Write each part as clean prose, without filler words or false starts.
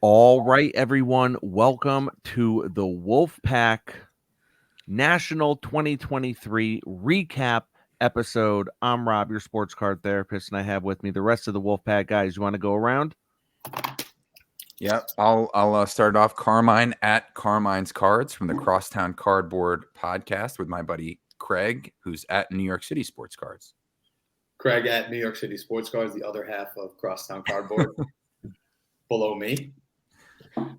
All right, everyone. Welcome to the WolfPack National 2023 recap episode. I'm Rob, your sports card therapist, and I have with me the rest of the WolfPack guys. You want to go around? Yeah, I'll start off. Carmine at Carmine's Cards from the Crosstown Cardboard podcast with my buddy Craig, who's at New York City Sports Cards. Craig at New York City Sports Cards, the other half of Crosstown Cardboard. Below me.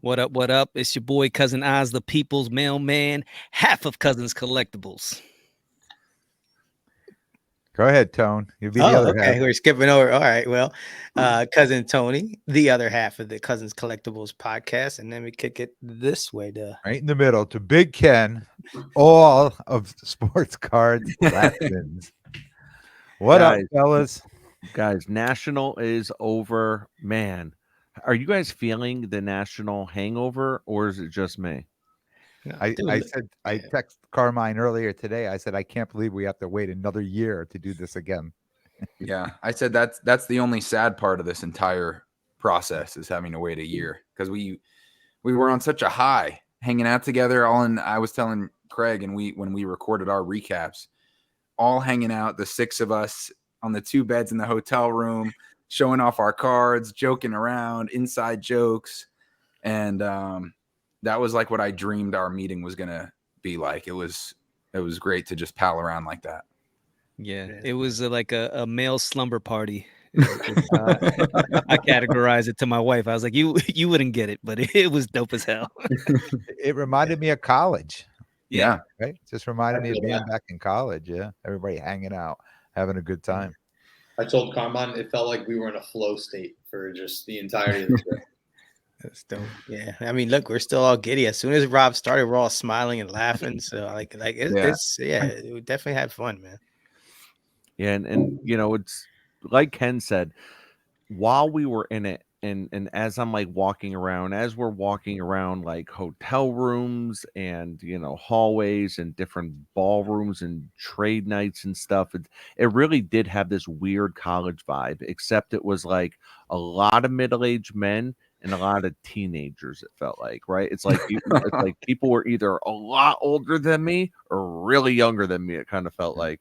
What up? What up? It's your boy Cousin Oz, the people's mailman, half of Cousins Collectibles. Go ahead, Tone. You'll be the other half. We're skipping over. All right. Well, Cousin Tony, the other half of the Cousins Collectibles podcast, and then we kick it this way to Right in the middle to Big Ken, all of sports cards lessons. What Guys. up, fellas? Guys, National is over. Man, are you guys feeling the National hangover, or is it just me? I texted Carmine earlier today. I said, I can't believe we have to wait another year to do this again. Yeah, I said that's the only sad part of this entire process is having to wait a year because we were on such a high hanging out together. I was telling Craig and when we recorded our recaps, all hanging out, the six of us on the two beds in the hotel room, showing off our cards, joking around, inside jokes, and that was like what I dreamed our meeting was gonna be like. It was great to just pal around like that. Yeah, it was like a male slumber party. I categorized it to my wife. I was like, you wouldn't get it, but it was dope as hell. It reminded me of college. Yeah. Right? Just reminded me of being back in college. Yeah. Everybody hanging out, having a good time. I told Carmine it felt like we were in a flow state for just the entirety of the trip. That's dope. Yeah. I mean, look, we're still all giddy. As soon as Rob started, we're all smiling and laughing. So we definitely had fun, man. Yeah, and you know, it's like Ken said, while we were in it, and as I'm like as we're walking around like hotel rooms and hallways and different ballrooms and trade nights and stuff, it really did have this weird college vibe, except it was like a lot of middle-aged men and a lot of teenagers. It felt like, right? It's like people were either a lot older than me or really younger than me. It kind of felt like,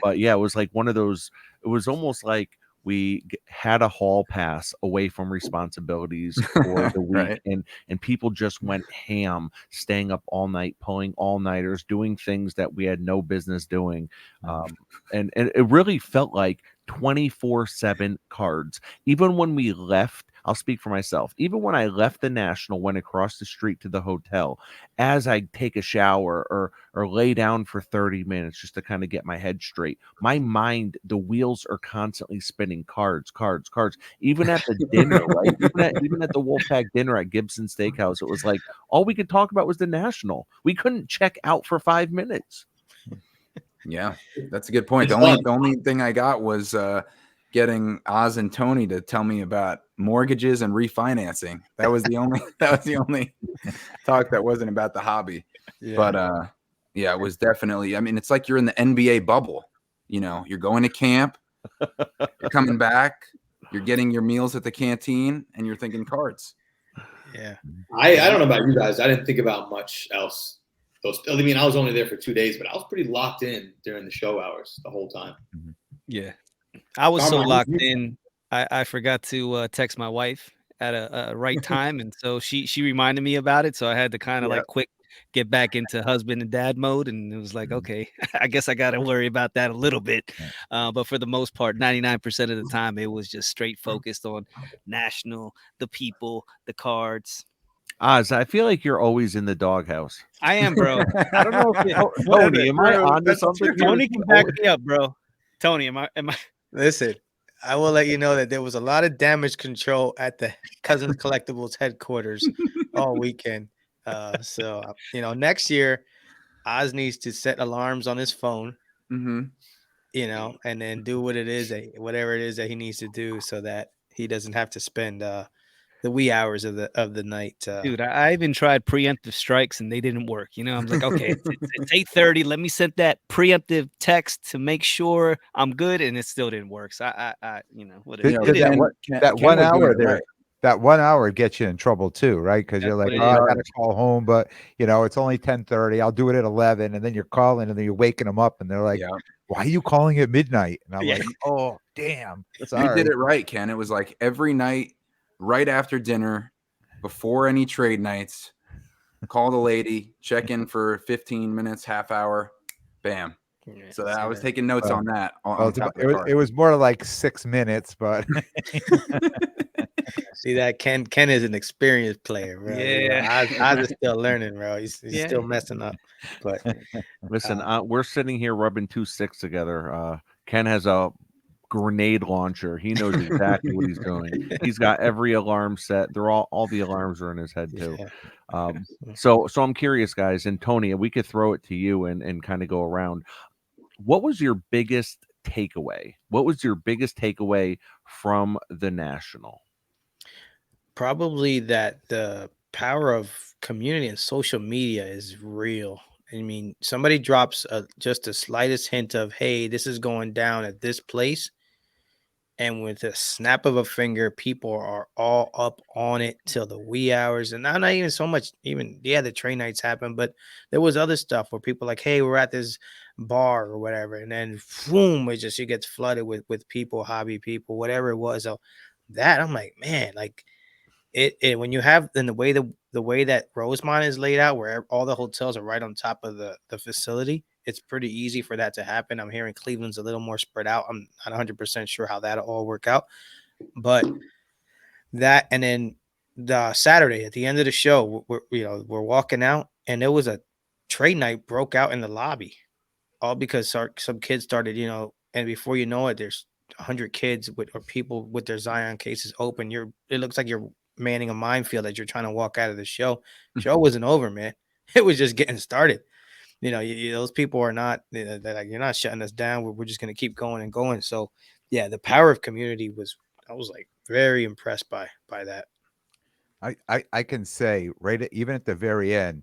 but yeah, it was like one of those. It was almost like we had a hall pass away from responsibilities for the week, Right. and people just went ham, staying up all night, pulling all-nighters, doing things that we had no business doing, and it really felt like 24/7 cards. Even when we left, I'll speak for myself. Even when I left the National, went across the street to the hotel, as I take a shower or lay down for 30 minutes just to kind of get my head straight, my mind, the wheels are constantly spinning. Cards. Even at the dinner, right? Even at the Wolfpack dinner at Gibson Steakhouse, it was like all we could talk about was the National. We couldn't check out for 5 minutes. Yeah, that's a good point. It's The only thing I got was getting Oz and Tony to tell me about mortgages and refinancing. That was the only talk that wasn't about the hobby. Yeah. But yeah, it was definitely. I mean, it's like you're in the NBA bubble. You're going to camp, you're coming back, you're getting your meals at the canteen, and you're thinking cards. Yeah. I don't know about you guys. I didn't think about much else. I mean, I was only there for 2 days, but I was pretty locked in during the show hours the whole time. Yeah, I was so Carmine, locked in. I forgot to text my wife at a right time, and so she reminded me about it. So I had to kind of like quick get back into husband and dad mode, and it was like, okay, I guess I got to worry about that a little bit. But for the most part, 99% of the time, it was just straight focused on National, the people, the cards. Oz, I feel like you're always in the doghouse. I am, bro. I don't know if Tony, am I onto something? Tony can back me up, bro. Tony, am I? Listen, I will let you know that there was a lot of damage control at the Cousins Collectibles headquarters all weekend. So next year, Oz needs to set alarms on his phone, Mm-hmm. And then do whatever it is that he needs to do so that he doesn't have to spend the wee hours of the night. Dude, I even tried preemptive strikes and they didn't work. I'm like, okay, it's 8:30. Let me send that preemptive text to make sure I'm good, and it still didn't work. So I what it is. That 1 hour there. Right. that 1 hour gets you in trouble too, right? Because That's you're like, what it "Oh, I is. gotta call home," but, it's only 10:30. I'll do it at 11, and then you're calling, and then you're waking them up, and they're like, Yeah. "Why are you calling at midnight?" And I'm Yeah. like, "Oh, damn. You did Sorry." it right, Ken. It was like every night, right after dinner, before any trade nights, call the lady, check in for 15 minutes, half hour, bam. Yeah, So I see was that. taking notes Well on that well, on it's about top of the it card. was more like 6 minutes, but See that Ken is an experienced player, bro. Yeah. I was still learning, bro. He's Yeah. still messing up, but Listen, uh, we're sitting here rubbing two sticks together. Ken has a grenade launcher. He knows exactly what he's doing. He's got every alarm set. They're all the alarms are in his head too. yeah. So I'm curious, guys, and Tony, we could throw it to you and kind of go around. What was your biggest takeaway? What was your biggest takeaway from the national? Probably that the power of community and social media is real. I mean, somebody drops just the slightest hint of, hey, this is going down at this place. And with a snap of a finger, people are all up on it till the wee hours. And not even so much, even, yeah, the train nights happen, but there was other stuff where people like, hey, we're at this bar or whatever. And then boom, it gets flooded with people, hobby people, whatever it was. So that I'm like, man, like it when you have in the way that Rosemont is laid out, where all the hotels are right on top of the facility, it's pretty easy for that to happen. I'm hearing Cleveland's a little more spread out. I'm not 100% sure how that'll all work out, but that and then the Saturday at the end of the show, we're walking out, and there was a trade night broke out in the lobby, all because some kids started, and before you know it, there's 100 kids or people with their Zion cases open. It looks like you're manning a minefield as you're trying to walk out of the show. Show wasn't over, man. It was just getting started. Those people are not. They're like, you're not shutting us down. We're just gonna keep going and going. So, yeah, the power of community was. I was like very impressed by that. I can say even at the very end,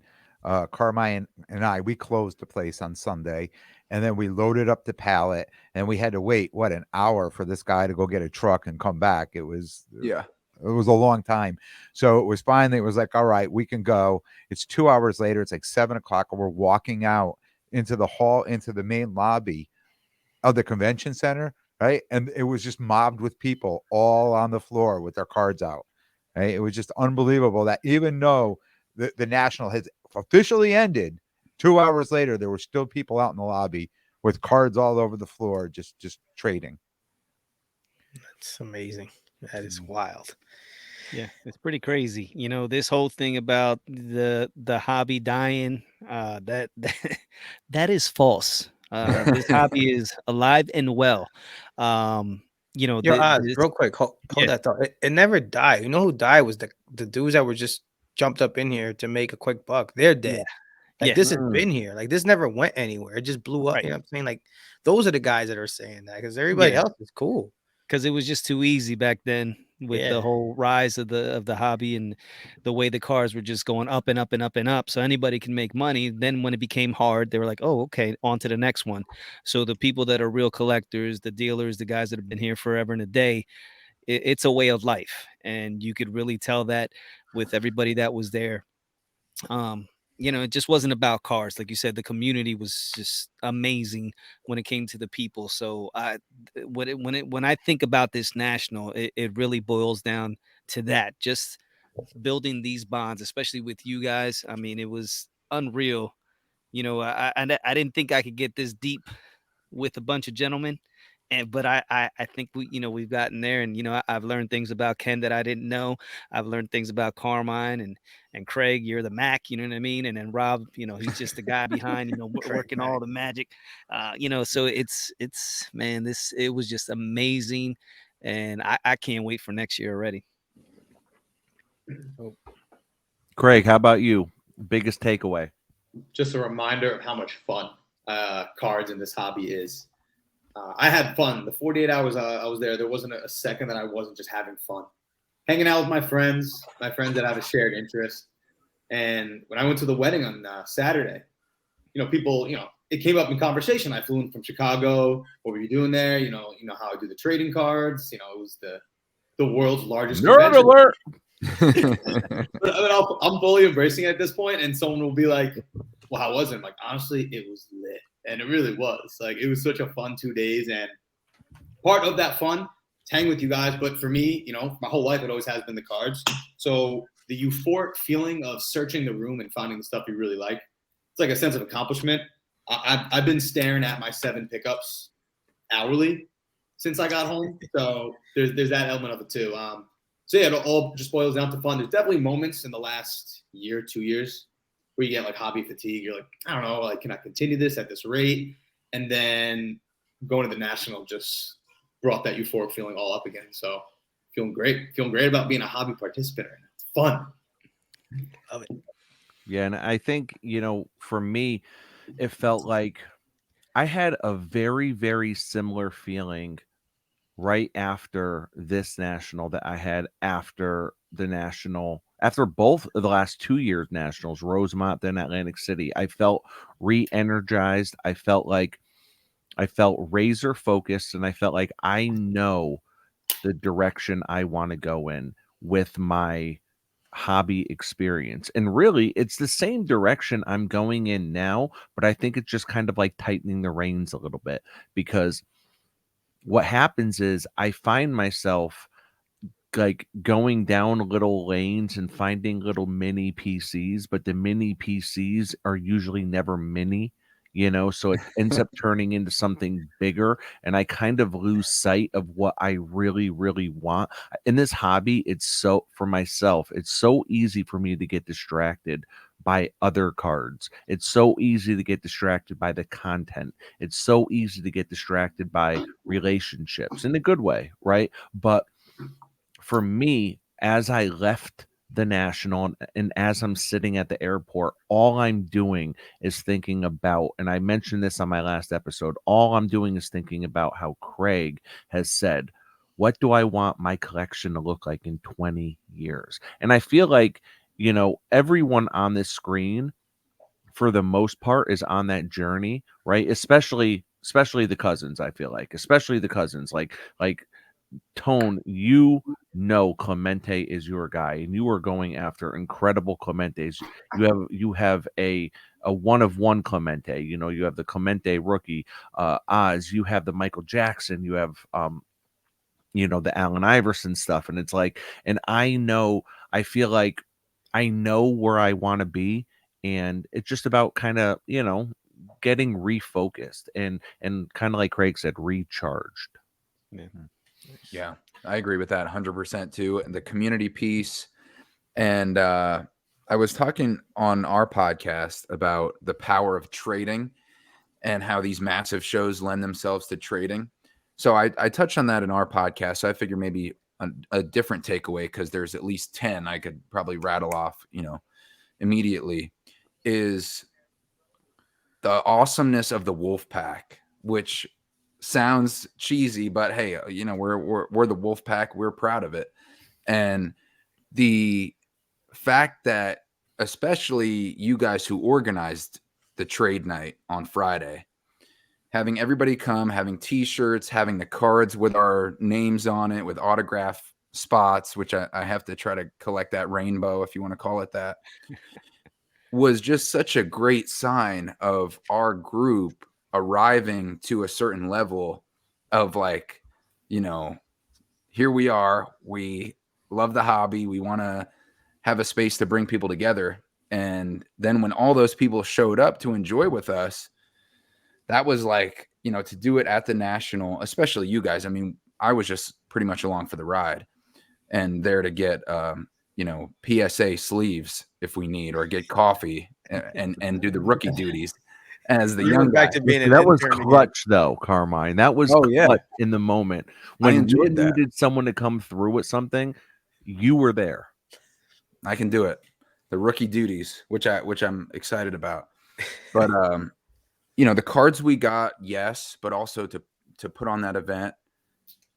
Carmine and I, we closed the place on Sunday, and then we loaded up the pallet, and we had to wait an hour for this guy to go get a truck and come back. Yeah. It was a long time. So it was like, all right, we can go. It's 2 hours later. It's like 7 o'clock, and we're walking out into the hall, into the main lobby of the convention center, right? And it was just mobbed with people all on the floor with their cards out. Right? It was just unbelievable that even though the national has officially ended, 2 hours later, there were still people out in the lobby with cards all over the floor, just trading. It's amazing. That is wild. Yeah, it's pretty crazy. This whole thing about the hobby dying, that is false. This hobby is alive and well. Um, Your eyes, this real quick. Hold yeah, that thought. It never died. You know who died was the dudes that were just jumped up in here to make a quick buck. They're yeah, dead. Like yeah, this has been here. Like this never went anywhere. It just blew up. right. You know what I'm saying? Like those are the guys that are saying that because everybody Yeah, else is cool. because it was just too easy back then with Yeah. the whole rise of the hobby and the way the cars were just going up and up and up and up. So anybody can make money. Then when it became hard, they were like, "Oh, okay, on to the next one." So the people that are real collectors, the dealers, the guys that have been here forever and a day, it's a way of life, and you could really tell that with everybody that was there. um it just wasn't about cars. Like you said, the community was just amazing when it came to the people. So when I think about this national, it really boils down to that, just building these bonds, especially with you guys. I mean, it was unreal. I didn't think I could get this deep with a bunch of gentlemen. But I think we've gotten there, and I've learned things about Ken that I didn't know. I've learned things about Carmine and Craig. You're the Mac, you know what I mean? And then Rob, he's just the guy behind, Craig working all Mack. the magic. So it's man, it was just amazing, and I can't wait for next year already. Craig, how about you? Biggest takeaway? Just a reminder of how much fun cards in this hobby is. I had fun. The 48 hours I was there wasn't a second that I wasn't just having fun. Hanging out with my friends that have a shared interest. And when I went to the wedding on Saturday, people, it came up in conversation. I flew in from Chicago. What were you doing there? You know how I do the trading cards. It was the the world's largest Nerd convention. alert. But I mean, I'm fully embracing it at this point, and someone will be like, "Well, how was it?" I'm like, honestly, it was lit, and it really was. Like, it was such a fun 2 days, and part of that fun is hang with you guys. But for me, my whole life it always has been the cards. So the euphoric feeling of searching the room and finding the stuff you really like, it's like a sense of accomplishment. I've been staring at my 7 pickups hourly since I got home, so there's that element of it too. So yeah, it all just boils down to fun. There's definitely moments in the last year, 2 years, where you get like hobby fatigue. You're like, I don't know, like, can I continue this at this rate? And then going to the national just brought that euphoric feeling all up again. So feeling great about being a hobby participant right now. It's fun. Love it. Yeah, and I think, for me, it felt like I had a very, very similar feeling right after this national that I had after the national, after both of the last 2 years nationals, Rosemont, then Atlantic City. I felt re-energized. I felt razor focused, and I felt like I know the direction I want to go in with my hobby experience. And really, it's the same direction I'm going in now, but I think it's just kind of like tightening the reins a little bit, because what happens is I find myself like going down little lanes and finding little mini PCs, but the mini PCs are usually never mini, so it ends up turning into something bigger, and I kind of lose sight of what I really, really want. In this hobby, for myself, it's so easy for me to get distracted by other cards. It's so easy to get distracted by the content. It's so easy to get distracted by relationships in a good way, right? But for me, as I left the national and as I'm sitting at the airport, all I'm doing is thinking about, and I mentioned this on my last episode, all I'm doing is thinking about how Craig has said, what do I want my collection to look like in 20 years? And I feel like, everyone on this screen, for the most part, is on that journey, right? Especially the cousins, I feel like, especially the cousins, like Tone, Clemente is your guy, and you are going after incredible Clementes. You have a one of one Clemente. You have the Clemente rookie. Oz, you have the Michael Jackson. You have the Allen Iverson stuff, and it's like, and I feel like I know where I want to be, and it's just about kind of getting refocused and kind of like Craig said, recharged. Yeah, I agree with that 100% too. And the community piece. And I was talking on our podcast about the power of trading and how these massive shows lend themselves to trading. So I touched on that in our podcast. So I figure maybe a different takeaway, because there's at least 10 I could probably rattle off, immediately, is the awesomeness of the WolfPack, which sounds cheesy, but hey, we're the WolfPack. We're proud of it. And the fact that, especially you guys who organized the trade night on Friday, having everybody come, having t-shirts, having the cards with our names on it, with autograph spots, which I have to try to collect that rainbow, if you want to call it that, was just such a great sign of our group arriving to a certain level of like, here we are. We love the hobby. We want to have a space to bring people together. And then when all those people showed up to enjoy with us, that was like, to do it at the national, especially you guys. I mean, I was just pretty much along for the ride and there to get, PSA sleeves if we need, or get coffee and do the rookie duties as the young guy. Back to being an That was intern again. clutch, though, Carmine. That was clutch in the moment when we enjoyed that. needed someone to come through with something. You were there. I can do it. The rookie duties, which I'm excited about. But the cards we got, yes, but also to put on that event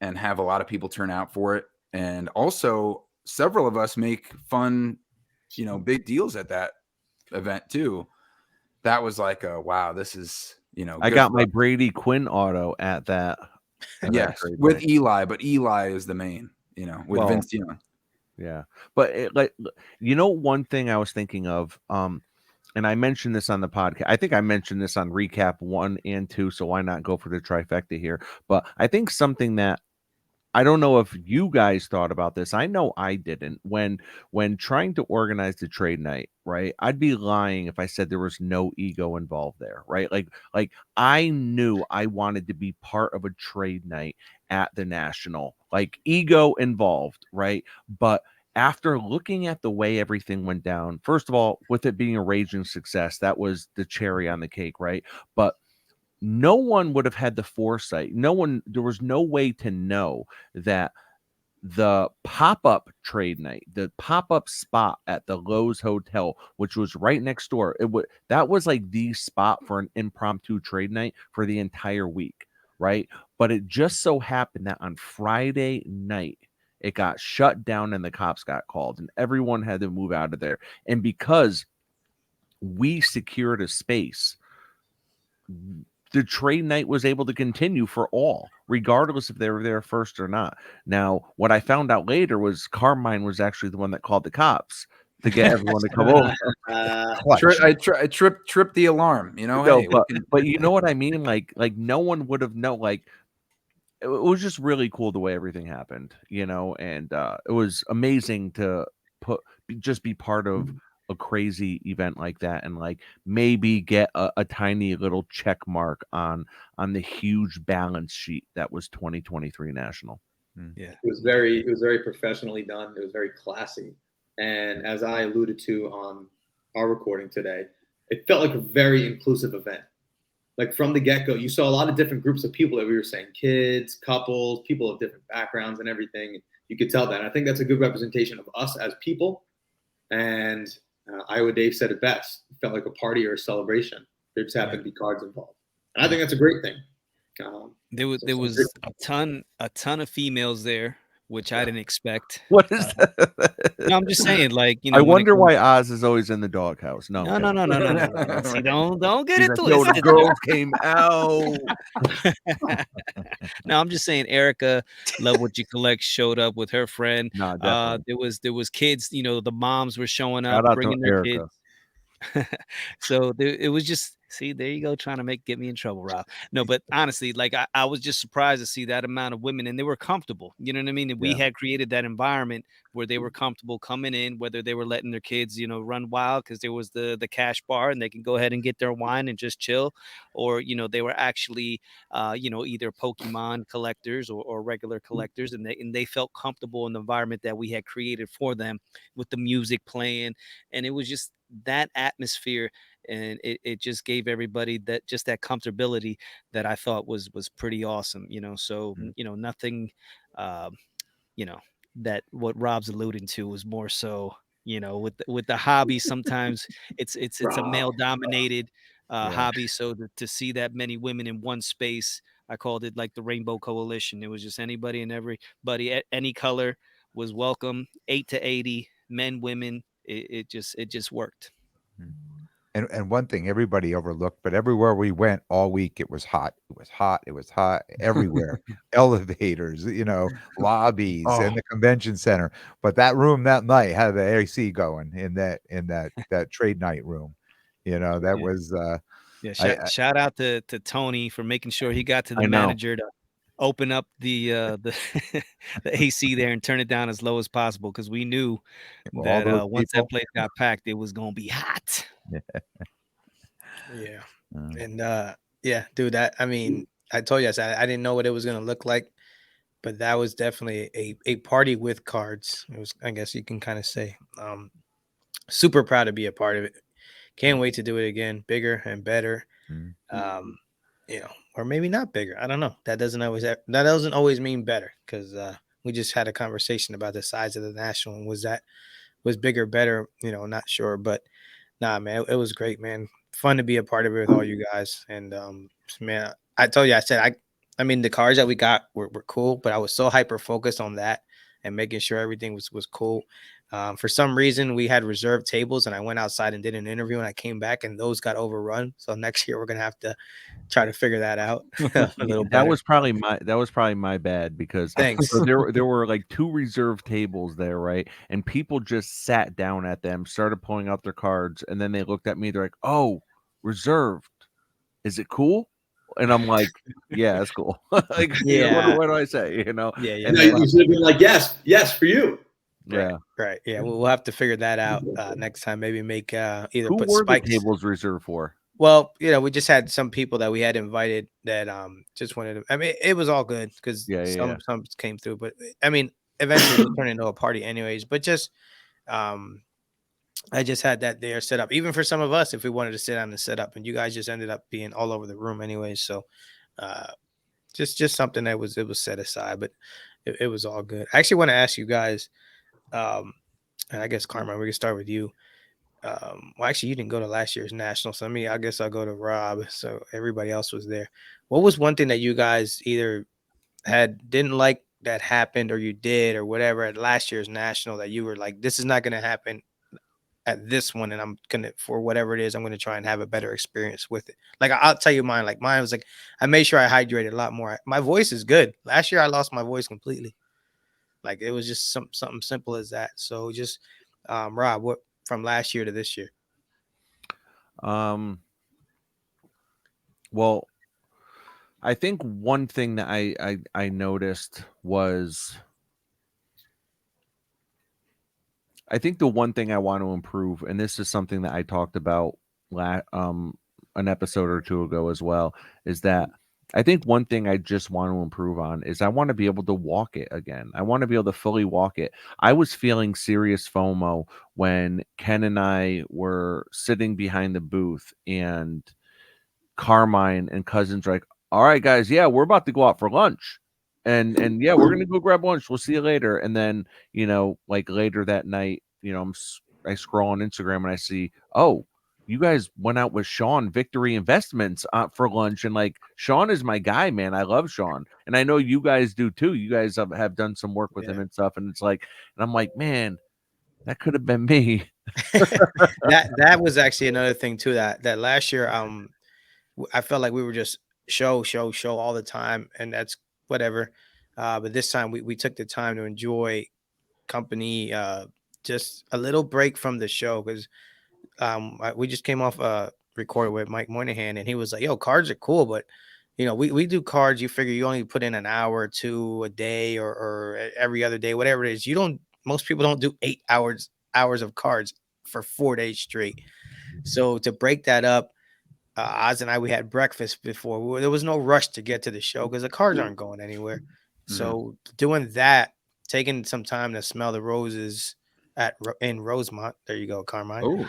and have a lot of people turn out for it, and also several of us make fun, big deals at that event too. That was like, wow, this is, I got my Brady Quinn auto at that. Yes, with Eli, but Eli is the main. you know, with Well, Vince Young. yeah, but like, you know, one thing I was thinking of, and I mentioned this on the podcast. I think I mentioned this on recap 1 and 2, so why not go for the trifecta here? But I think something that I don't know if you guys thought about this. I know I didn't. When trying to organize the trade night, right? I'd be lying if I said there was no ego involved there, right? Like I knew I wanted to be part of a trade night at the National. Like ego involved, right? But after looking at the way everything went down, first of all, with it being a raging success, that was the cherry on the cake, right? But no one would have had the foresight. There was no way to know that the pop-up trade night, the pop-up spot at the Lowe's Hotel, which was right next door, that was like the spot for an impromptu trade night for the entire week, right? But it just so happened that on Friday night, it got shut down and the cops got called and everyone had to move out of there. And because we secured a space, the trade night was able to continue for all, regardless if they were there first or not. Now, what I found out later was Carmine was actually the one that called the cops to get everyone to come over. Clutch. Tripped the alarm. You know, No, hey, but you know what I mean? Like no one would have known. Like it was just really cool the way everything happened, you know, and it was amazing to just be part of a crazy event like that and like maybe get a tiny little check mark on the huge balance sheet that was 2023 National. Yeah. It was very professionally done. It was very classy. And as I alluded to on our recording today, it felt like a very inclusive event. Like from the get-go, you saw a lot of different groups of people that we were saying, kids, couples, people of different backgrounds and everything. You could tell that. And I think that's a good representation of us as people. And Iowa Dave said it best. It felt like a party or a celebration. There just happened to be cards involved. And I think that's a great thing. There was a ton of females there, which I didn't expect. What is that? No, I'm just saying, like, you I know, when it wonder comes, why Oz is always in the doghouse. No, no, no, no, no, no, no, no, no. See, don't get He's it like, yo, the twisted. girls came out. No, I'm just saying Erica, Love What You Collect, showed up with her friend. Nah, definitely. There was kids, you know, the moms were showing up, Shout out to bringing their kids. Erica. So it was just, see, there you go, trying to get me in trouble, Rob. No, but honestly, like I was just surprised to see that amount of women, and they were comfortable. You know what I mean? And we Yeah. had created that environment where they were comfortable coming in, whether they were letting their kids, you know, run wild because there was the cash bar and they can go ahead and get their wine and just chill, or you know, they were actually you know, either Pokemon collectors or regular collectors, and they felt comfortable in the environment that we had created for them with the music playing, and it was just that atmosphere, and it just gave everybody that comfortability that I thought was pretty awesome, you know. So you know, nothing you know, that what Rob's alluding to was more so, you know, with the hobby, sometimes it's a male dominated hobby, so to see that many women in one space, I called it like the Rainbow Coalition. It was just anybody and everybody, any color was welcome, 8 to 80 men, women. It just worked. And one thing everybody overlooked, but everywhere we went all week, it was hot. It was hot. It was hot everywhere. Elevators, you know, lobbies, and the convention center. But that room that night had the AC going in that trade night room. You know, that was Yeah, I shout out to Tony for making sure he got to the I know. manager to open up the the AC there and turn it down as low as possible, because we knew all that those once that people. place got packed, it was gonna be hot. Yeah. Uh, And yeah, dude, I mean, I told you I didn't know what it was gonna look like, but that was definitely a party with cards. It was, I guess you can kind of say. Super proud to be a part of it. Can't wait to do it again, bigger and better. mm, You know, or maybe not bigger. I don't know. That doesn't always mean better, because we just had a conversation about the size of the national, and was bigger better? You know, not sure, but nah, man, it was great, man. Fun to be a part of it with all you guys. And man, I told you, I mean, the cards that we got were cool, but I was so hyper focused on that. and making sure everything was cool. For some reason, we had reserved tables, and I went outside and did an interview, and I came back, and those got overrun. So next year, we're gonna have to try to figure that out a little That better. was probably my bad because Thanks. so there were like 2 reserved tables there, right? And people just sat down at them, started pulling out their cards, and then they looked at me. They're like, "Oh, reserved. Is it cool?" And I'm like, "Yeah, it's cool." Like, Yeah. what do I say? Yeah. And No, then you should have been like, yes, for you. yeah, Right. Yeah. We'll have to figure that out next time. Maybe make either who put were the spikes. tables reserved for? Well, we just had some people that we had invited that just wanted to. I mean, it was all good because Yeah. some came through, but I mean, eventually it turned into a party anyways. But just I just had that there set up, even for some of us, if we wanted to sit down and set up, and you guys just ended up being all over the room anyways. So just something that it was set aside, but it was all good. I actually want to ask you guys, and I guess Carmine, we can start with you. Well, actually, you didn't go to last year's national, so I guess I'll go to Rob. So everybody else was there. What was one thing that you guys either didn't like that happened, or you did, or whatever at last year's national that you were like, this is not going to happen at this one, and I'm gonna, for whatever it is, I'm gonna try and have a better experience with it. Like I'll tell you mine. Like mine was like, I made sure I hydrated a lot more. My voice is good. Last year I lost my voice completely. Like it was just something simple as that. So just Rob, what from last year to this year? Well, I think one thing that I noticed was I think the one thing I want to improve, and this is something that I talked about an episode or 2 ago as well, is that I think one thing I just want to improve on is I want to be able to walk it again. I want to be able to fully walk it. I was feeling serious FOMO when Ken and I were sitting behind the booth and Carmine and Cousins are like, "All right, guys, yeah, we're about to go out for lunch." And yeah, we're gonna go grab lunch. We'll see you later. And then, like later that night, I scroll on Instagram and I see, oh, you guys went out with Sean Victory Investments for lunch. And like Sean is my guy, man. I love Sean. And I know you guys do too. You guys have done some work with him and stuff. And it's like, and I'm like, man, that could have been me. that was actually another thing too, that last year I felt like we were just show all the time, and that's whatever. But this time we took the time to enjoy company, just a little break from the show, because we just came off recorded with Mike Moynihan, and he was like, "Yo, cards are cool, but we do cards. You figure you only put in an hour or 2 a day, or every other day, whatever it is. Most people don't do 8 hours of cards for 4 days straight. So to break that up." Oz and I, we had breakfast before. There was no rush to get to the show because the cars aren't going anywhere. So doing that, taking some time to smell the roses in Rosemont. There you go, Carmine.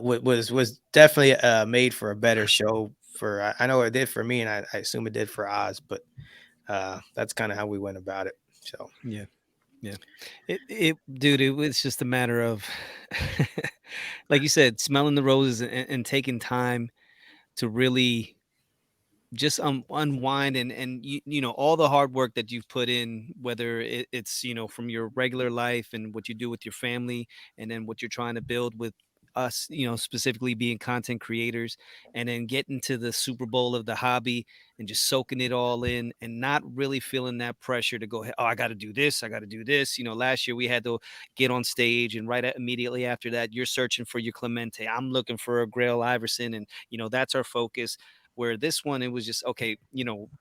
Was definitely made for a better show. I know it did for me, and I assume it did for Oz. But that's kind of how we went about it. So yeah. Dude, it was just a matter of, like you said, smelling the roses and taking time to really just unwind and all the hard work that you've put in, whether it's from your regular life and what you do with your family, and then what you're trying to build with us, specifically being content creators, and then getting to the Super Bowl of the hobby and just soaking it all in and not really feeling that pressure to go, oh, I got to do this, I got to do this. Last year we had to get on stage, and immediately after that you're searching for your Clemente, I'm looking for a Grail Iverson, and that's our focus. Where this one, it was just, okay,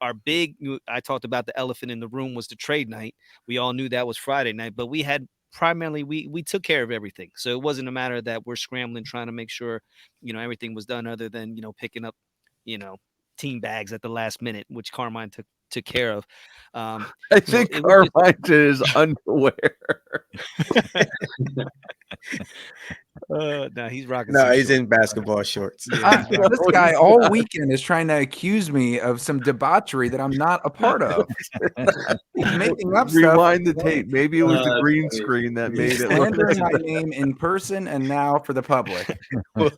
I talked about the elephant in the room was the trade night. We all knew that was Friday night, but we had primarily, we took care of everything. So it wasn't a matter that we're scrambling, trying to make sure, everything was done, other than, picking up, team bags at the last minute, which Carmine took care of. I think Carmine is underwear. No, he's rocking. No, some he's shorts. in basketball shorts. Yeah, he's rocking- This guy all weekend is trying to accuse me of some debauchery that I'm not a part of. He's making up stuff. Rewind the tape. Maybe it was the green funny. screen that He's made it look slandering like my name in person and now for the public.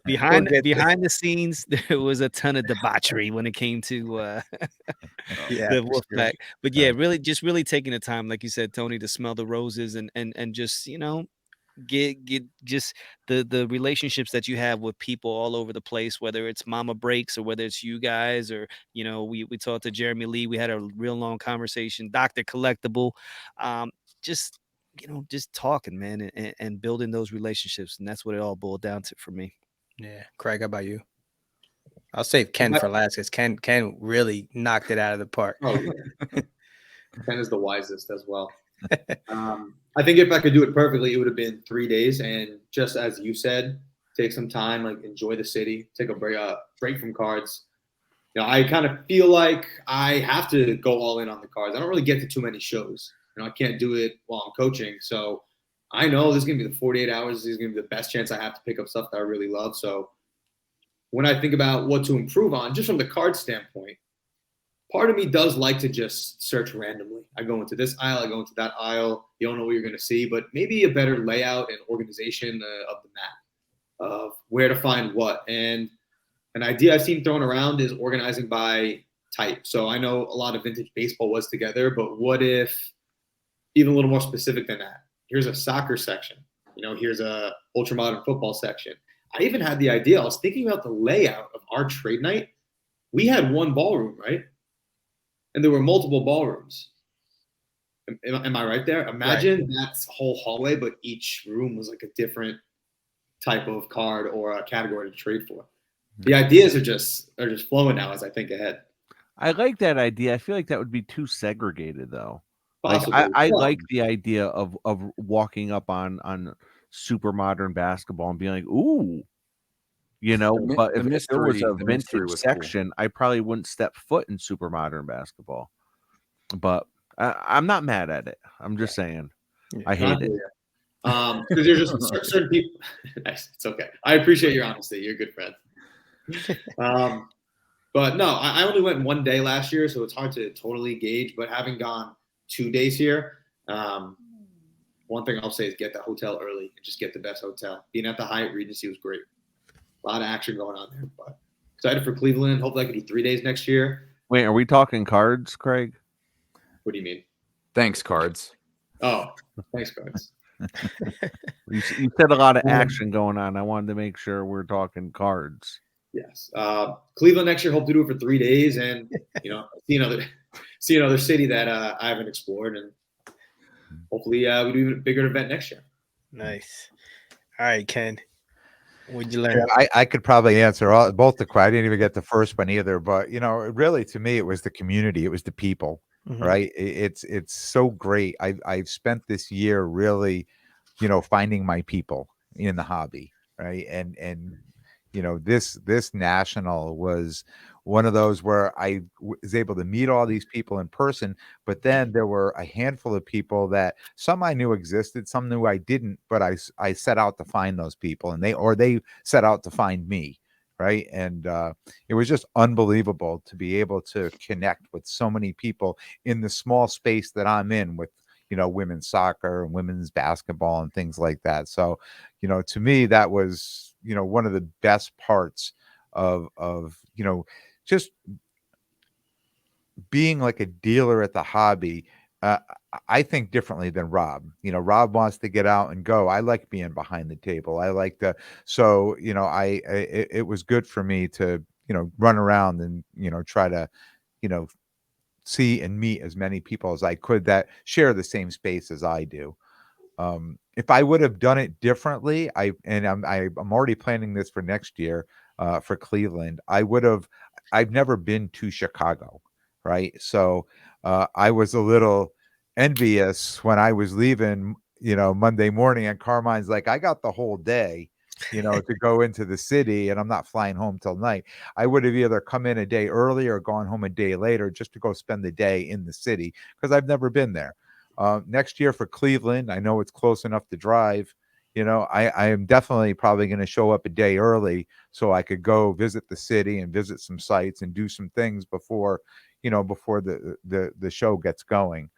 behind get behind the scenes, there was a ton of debauchery when it came to Yeah, the for sure. Wolfpack. But yeah, really taking the time, like you said, Tony, to smell the roses and just get just the relationships that you have with people all over the place, whether it's Mama Breaks or whether it's you guys or we talked to Jeremy Lee. We had a real long conversation. Dr. Collectible, just just talking, man, and building those relationships, and that's what it all boiled down to for me. Yeah, Craig, how about you? I'll save Ken for last because Ken really knocked it out of the park. Oh, yeah. Ken is the wisest as well. I think if I could do it perfectly, it would have been 3 days. And just as you said, take some time, like enjoy the city, take a break from cards. I kind of feel like I have to go all in on the cards. I don't really get to too many shows. I can't do it while I'm coaching. So I know this is going to be the 48 hours. This is going to be the best chance I have to pick up stuff that I really love. So when I think about what to improve on, just from the card standpoint, part of me does like to just search randomly. I go into this aisle, I go into that aisle. You don't know what you're going to see, but maybe a better layout and organization of the map of where to find what. And an idea I've seen thrown around is organizing by type. So I know a lot of vintage baseball was together, but what if even a little more specific than that? Here's a soccer section. Here's a ultra modern football section. I even had the idea. I was thinking about the layout of our trade night. We had one ballroom, right? And there were multiple ballrooms. Am I right there? Imagine that's a whole hallway, but each room was like a different type of card or a category to trade for. The ideas are just flowing now as I think ahead. I like that idea. I feel like that would be too segregated, though. Possibly. Like I like the idea of walking up on super modern basketball and being like, ooh, but if there was a vintage section, I probably wouldn't step foot in super modern basketball. But I'm not mad at it. I'm just saying, I hate it. Because there's just certain people. Nice, it's okay. I appreciate your honesty. You're a good friend. But no, I only went 1 day last year, so it's hard to totally gauge. But having gone 2 days here, one thing I'll say is get the hotel early and just get the best hotel. Being at the Hyatt Regency was great. A lot of action going on there. But excited for Cleveland. Hopefully I can do 3 days next year. Wait, are we talking cards, Craig? What do you mean? Thanks, cards. Oh, thanks, cards. You said a lot of action going on. I wanted to make sure we're talking cards. Yes. Cleveland next year, hope to do it for 3 days and, see another city that I haven't explored. And hopefully we do a bigger event next year. Nice. All right, Ken. What'd you learn? I could probably answer both the questions. I didn't even get the first one either. But, really, to me, it was the community. It was the people, right? It's so great. I've spent this year really, finding my people in the hobby, right? And this national was one of those where I was able to meet all these people in person, but then there were a handful of people that some I knew existed, some knew I didn't, but I set out to find those people and they set out to find me. Right. And it was just unbelievable to be able to connect with so many people in the small space that I'm in with, women's soccer and women's basketball and things like that. So, to me, that was, one of the best parts of just being like a dealer at the hobby. I think differently than Rob. Rob wants to get out and go. I like being behind the table. I like to, so, it was good for me to, run around and, try to, see and meet as many people as I could that share the same space as I do. If I would have done it differently, I'm already planning this for next year, for Cleveland. I've never been to Chicago, right? So I was a little envious when I was leaving, Monday morning, and Carmine's like, I got the whole day, to go into the city, and I'm not flying home till night. I would have either come in a day early or gone home a day later just to go spend the day in the city because I've never been there. Next year for Cleveland, I know it's close enough to drive. I am definitely probably going to show up a day early so I could go visit the city and visit some sites and do some things before, before the show gets going.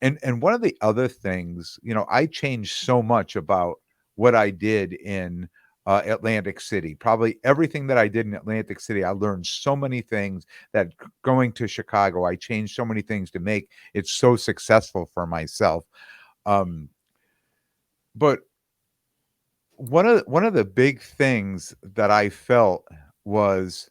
And one of the other things, I changed so much about what I did in Atlantic City. Probably everything that I did in Atlantic City, I learned so many things that going to Chicago, I changed so many things to make it so successful for myself. But one of the big things that I felt was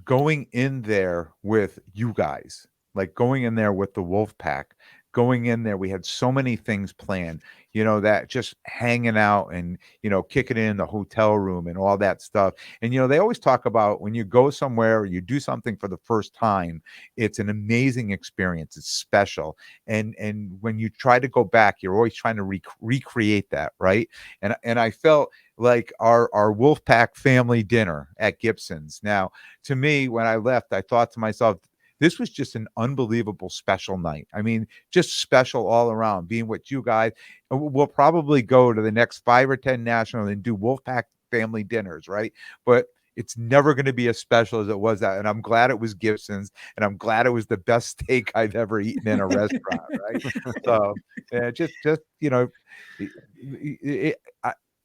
going in there with you guys, like going in there with the WolfPack, going in there, we had so many things planned, that just hanging out and, kicking it in the hotel room and all that stuff. And, they always talk about when you go somewhere or you do something for the first time, it's an amazing experience. It's special. And when you try to go back, you're always trying to recreate that. Right. And I felt like our WolfPack family dinner at Gibson's. Now, to me, when I left, I thought to myself, this was just an unbelievable special night. I mean, just special all around, being with you guys. We'll probably go to the next 5 or 10 national and do Wolfpack family dinners, right? But it's never going to be as special as it was that. And I'm glad it was Gibson's, and I'm glad it was the best steak I've ever eaten in a restaurant, right? So just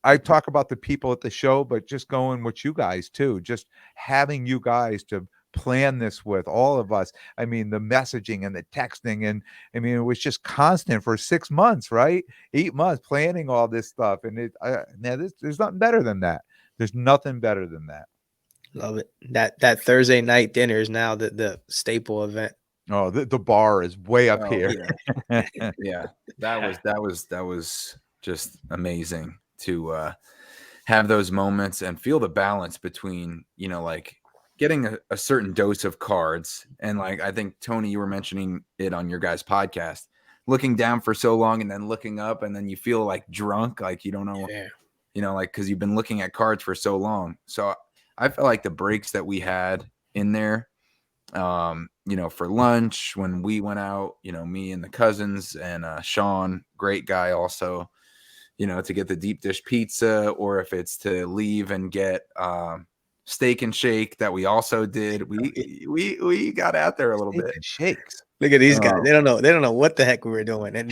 I talk about the people at the show, but just going with you guys too, just having you guys to plan this with all of us. I mean, the messaging and the texting, and I mean, it was just constant for 6 months, right? 8 months planning all this stuff. And there's nothing better than that. There's nothing better than that. Love it. That Thursday night dinner is now the staple event. Oh, the bar is way up here. Yeah. Yeah, that was just amazing to have those moments and feel the balance between, like getting a certain dose of cards. And like, I think Tony, you were mentioning it on your guys' podcast, looking down for so long and then looking up, and then you feel like drunk, like you don't know, like, because you've been looking at cards for so long. So I felt like the breaks that we had in there, for lunch when we went out, me and the cousins and Sean, great guy also, to get the deep dish pizza, or if it's to leave and get steak and shake that we also did. We got out there a little bit. Shakes. Look at these guys. They don't know what the heck we were doing. And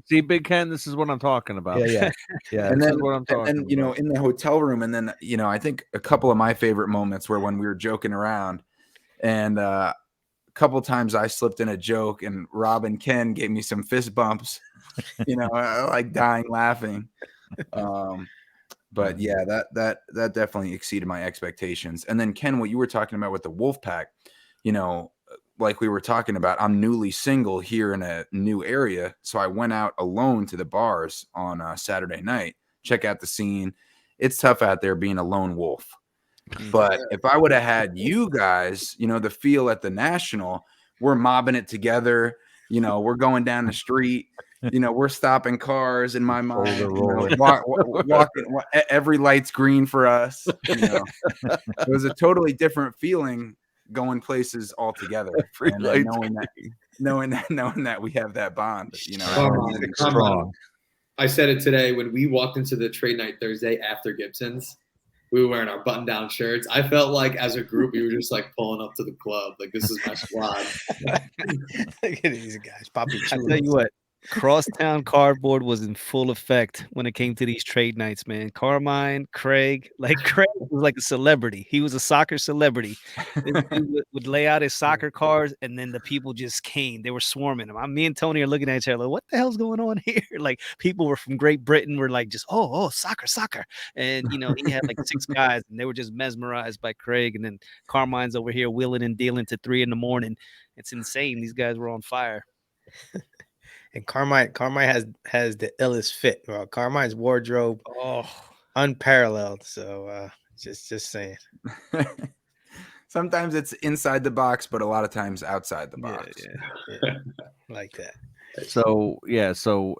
See, Big Ken, this is what I'm talking about. Yeah. And then, in the hotel room, and then, I think a couple of my favorite moments were when we were joking around, and a couple times I slipped in a joke, and Rob and Ken gave me some fist bumps, like dying laughing. But yeah, that definitely exceeded my expectations. And then Ken, what you were talking about with the WolfPack, like we were talking about, I'm newly single here in a new area. So I went out alone to the bars on Saturday night, check out the scene. It's tough out there being a lone wolf. But if I would have had you guys, the feel at the National, we're mobbing it together. We're going down the street. We're stopping cars in my mind. Walking, every light's green for us. It was a totally different feeling going places all together. And knowing that we have that bond. Strong. I said it today when we walked into the trade night Thursday after Gibson's. We were wearing our button-down shirts. I felt like as a group, we were just like pulling up to the club. Like, this is my squad. Look at these guys. Poppy I tell you what, crosstown cardboard was in full effect when it came to these trade nights, man. Carmine, Craig was like a celebrity. He was a soccer celebrity. He would lay out his soccer cards, and then the people just came. They were swarming him. Me and Tony are looking at each other like, what the hell's going on here? Like, people were from Great Britain were like, just, oh, soccer. And, he had like 6 guys, and they were just mesmerized by Craig. And then Carmine's over here wheeling and dealing to 3 a.m. It's insane. These guys were on fire. And Carmine has the illest fit, bro. Carmine's wardrobe, unparalleled. So just saying. Sometimes it's inside the box, but a lot of times outside the box. Yeah. Like that. So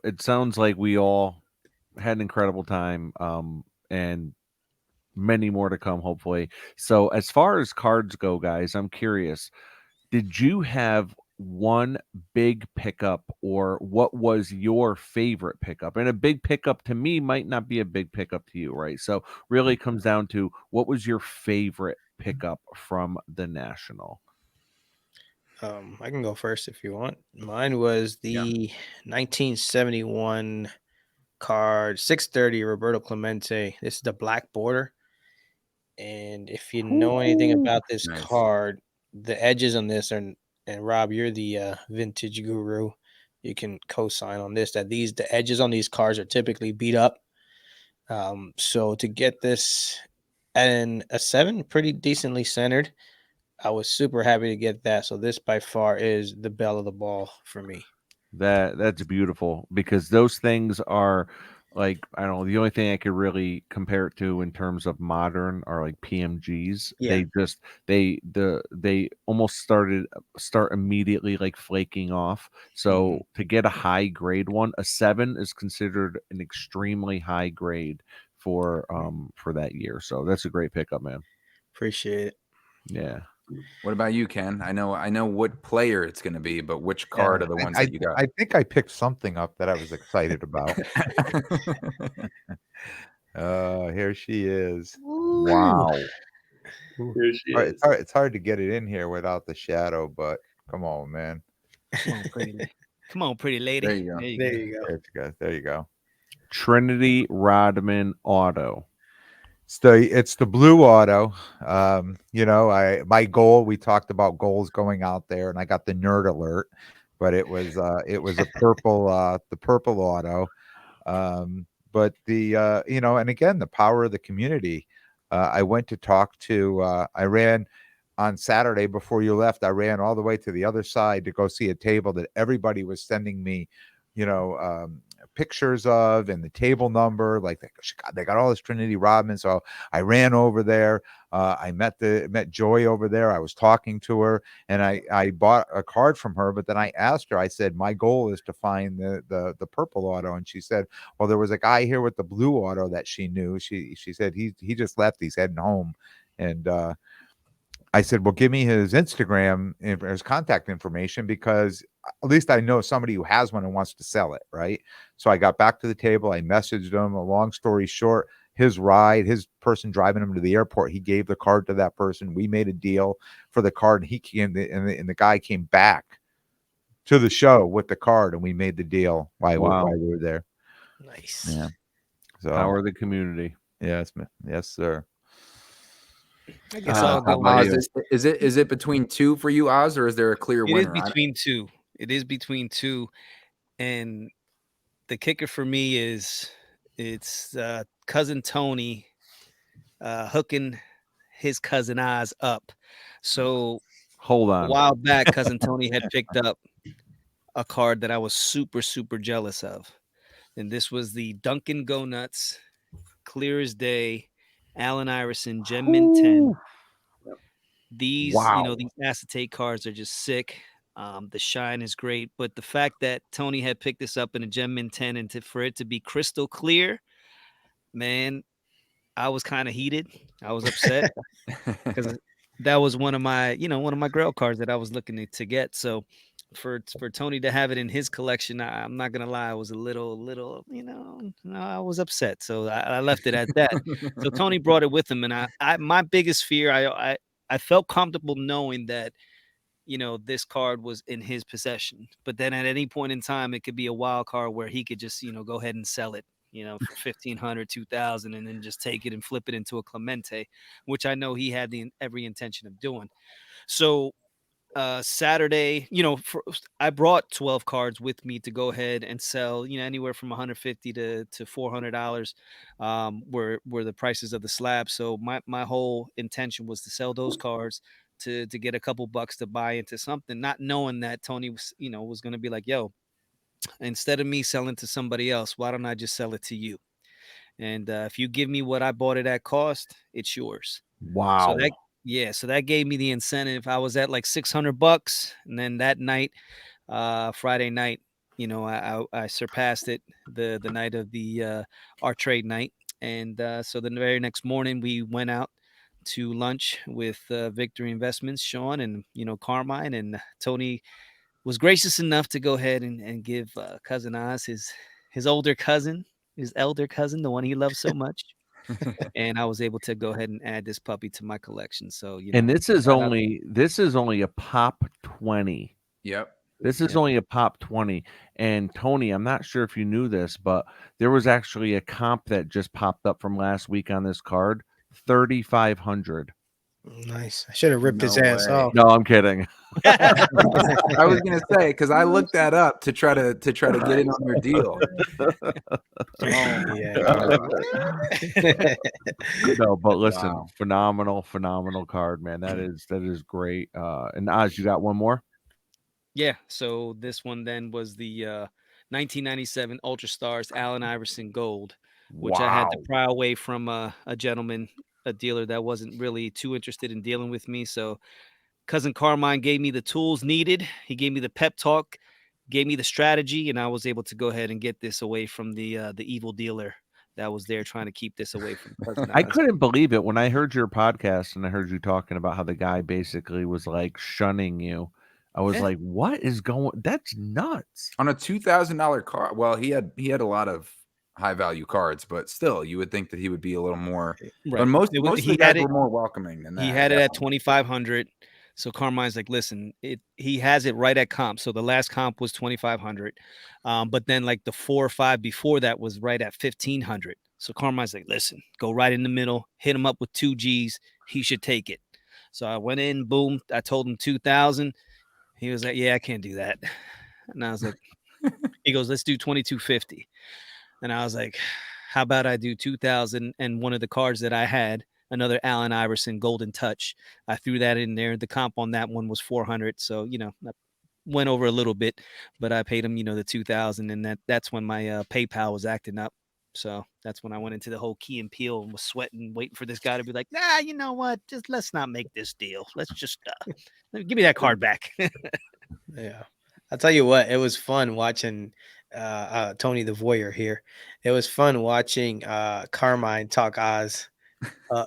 it sounds like we all had an incredible time, and many more to come, hopefully. So as far as cards go, guys, I'm curious, did you have one big pickup, or what was your favorite pickup? And a big pickup to me might not be a big pickup to you, right? So really comes down to what was your favorite pickup from the National? I can go first if you want. Mine was Yeah. the 1971 card 630 Roberto Clemente. This is the black border. And if you know anything about this Nice. card, the edges on this are, and Rob, you're the vintage guru. You can co-sign on this that the edges on these cards are typically beat up. So to get this and a 7 pretty decently centered, I was super happy to get that. So this by far is the belle of the ball for me. That's beautiful, because those things are like, I don't know, the only thing I could really compare it to in terms of modern are like PMGs. Yeah. They almost start immediately like flaking off. So to get a high grade one, a 7 is considered an extremely high grade for that year. So that's a great pickup, man. Appreciate it. Yeah. What about you, Ken? I know what player it's going to be, but which card are the ones I, that you got? I think I picked something up that I was excited about. Here she is. Wow. Here she All right, is. it's hard to get it in here without the shadow, but come on, man. Come on, come on, pretty lady. There you go. There you go. There you go. There you go. Trinity Rodman Auto. It's the blue auto. My goal, we talked about goals going out there, and I got the nerd alert, but it was a the purple auto. But and again, the power of the community. I went to talk to I ran on Saturday before you left. I ran all the way to the other side to go see a table that everybody was sending me, you know, pictures of, and the table number. Like they got all this Trinity Rodman. So I ran over there. I met Joy over there. I was talking to her, and I bought a card from her. But then I asked her. I said, my goal is to find the purple auto, and she said, well, there was a guy here with the blue auto that she knew. She said he just left. He's heading home, and I said, well, give me his Instagram and his contact information, because at least I know somebody who has one and wants to sell it, right? So I got back to the table. I messaged him. A long story short, his person driving him to the airport, he gave the card to that person. We made a deal for the card, and he came, and the guy came back to the show with the card, and we made the deal while we were there. Nice. Yeah. So Power of the community. yes, yes, sir. I guess I'll how go. about Oz, you? is it between two for you, Oz, or is there a clear It is winner? between two. It is between two, and the kicker for me is it's cousin Tony hooking his cousin Oz up. So Hold a on. while back, cousin Tony had picked up a card that I was super, super jealous of. And this was the Dunkin' Go Nuts, clear as day, Allen Iverson, Gem Mint 10. These, Wow. these acetate cards are just sick. The shine is great, but the fact that Tony had picked this up in a Gem Mint 10 and for it to be crystal clear, man, I was kind of heated. I was upset because that was one of my grail cards that I was looking to get. So for Tony to have it in his collection, I'm not gonna lie, I was a little, I was upset. So I left it at that. So Tony brought it with him, and I my biggest fear, I felt comfortable knowing that this card was in his possession. But then at any point in time, it could be a wild card where he could just, go ahead and sell it, for 1,500, 2,000, and then just take it and flip it into a Clemente, which I know he had every intention of doing. So Saturday, I brought 12 cards with me to go ahead and sell, anywhere from 150 to $400, were the prices of the slab. So my whole intention was to sell those cards to get a couple bucks to buy into something, not knowing that Tony was going to be like, yo, instead of me selling to somebody else, why don't I just sell it to you? And if you give me what I bought it at cost, it's yours. So Wow. so that gave me the incentive. I was at like $600, and then that night, Friday night, I surpassed it the night of our trade night, and so the very next morning we went out to lunch with Victory Investments, Sean, and Carmine, and Tony was gracious enough to go ahead and give cousin Oz his older cousin, his elder cousin, the one he loves so much. And I was able to go ahead and add this puppy to my collection. So, And this is shout out- only a pop 20. Yep. This is Yeah. only a pop 20. And Tony, I'm not sure if you knew this, but there was actually a comp that just popped up from last week on this card, 3,500. Nice. I should have ripped his No ass way. off. No, I'm kidding. I was gonna say because I looked that up to try to get in on your deal. No, but listen, Wow. phenomenal card, man. That is great. And Oz, you got one more? Yeah. So this one then was the 1997 Ultra Stars Allen Iverson Gold, which I had to pry away from a gentleman, a dealer that wasn't really too interested in dealing with me. So cousin Carmine gave me the tools needed. He gave me the pep talk, gave me the strategy, and I was able to go ahead and get this away from the evil dealer that was there trying to keep this away from cousin I Oz. couldn't believe it when I heard your podcast and I heard you talking about how the guy basically was like shunning you. I was Yeah. like, what is going? That's nuts. On a $2,000 card. Well, he had a lot of high value cards, but still, you would think that he would be a little more. Right. But most It was- of he the guys had it- were more welcoming than that. He had it at 2,500. So Carmine's like, listen, he has it right at comp. So the last comp was 2,500. But then like the 4 or 5 before that was right at 1,500. So Carmine's like, listen, go right in the middle, hit him up with 2 G's. He should take it. So I went in, boom. I told him 2,000. He was like, yeah, I can't do that. And I was like, he goes, let's do 2,250. And I was like, how about I do 2,000 and one of the cards that I had, another Allen Iverson Golden Touch. I threw that in there. The comp on that one was 400. So, I went over a little bit, but I paid him, the 2,000. And that's when my PayPal was acting up. So that's when I went into the whole Key and Peele and was sweating, waiting for this guy to be like, nah, you know what? Just let's not make this deal. Let's just give me that card back. Yeah. I'll tell you what, it was fun watching Tony the Voyeur here. It was fun watching Carmine talk Oz.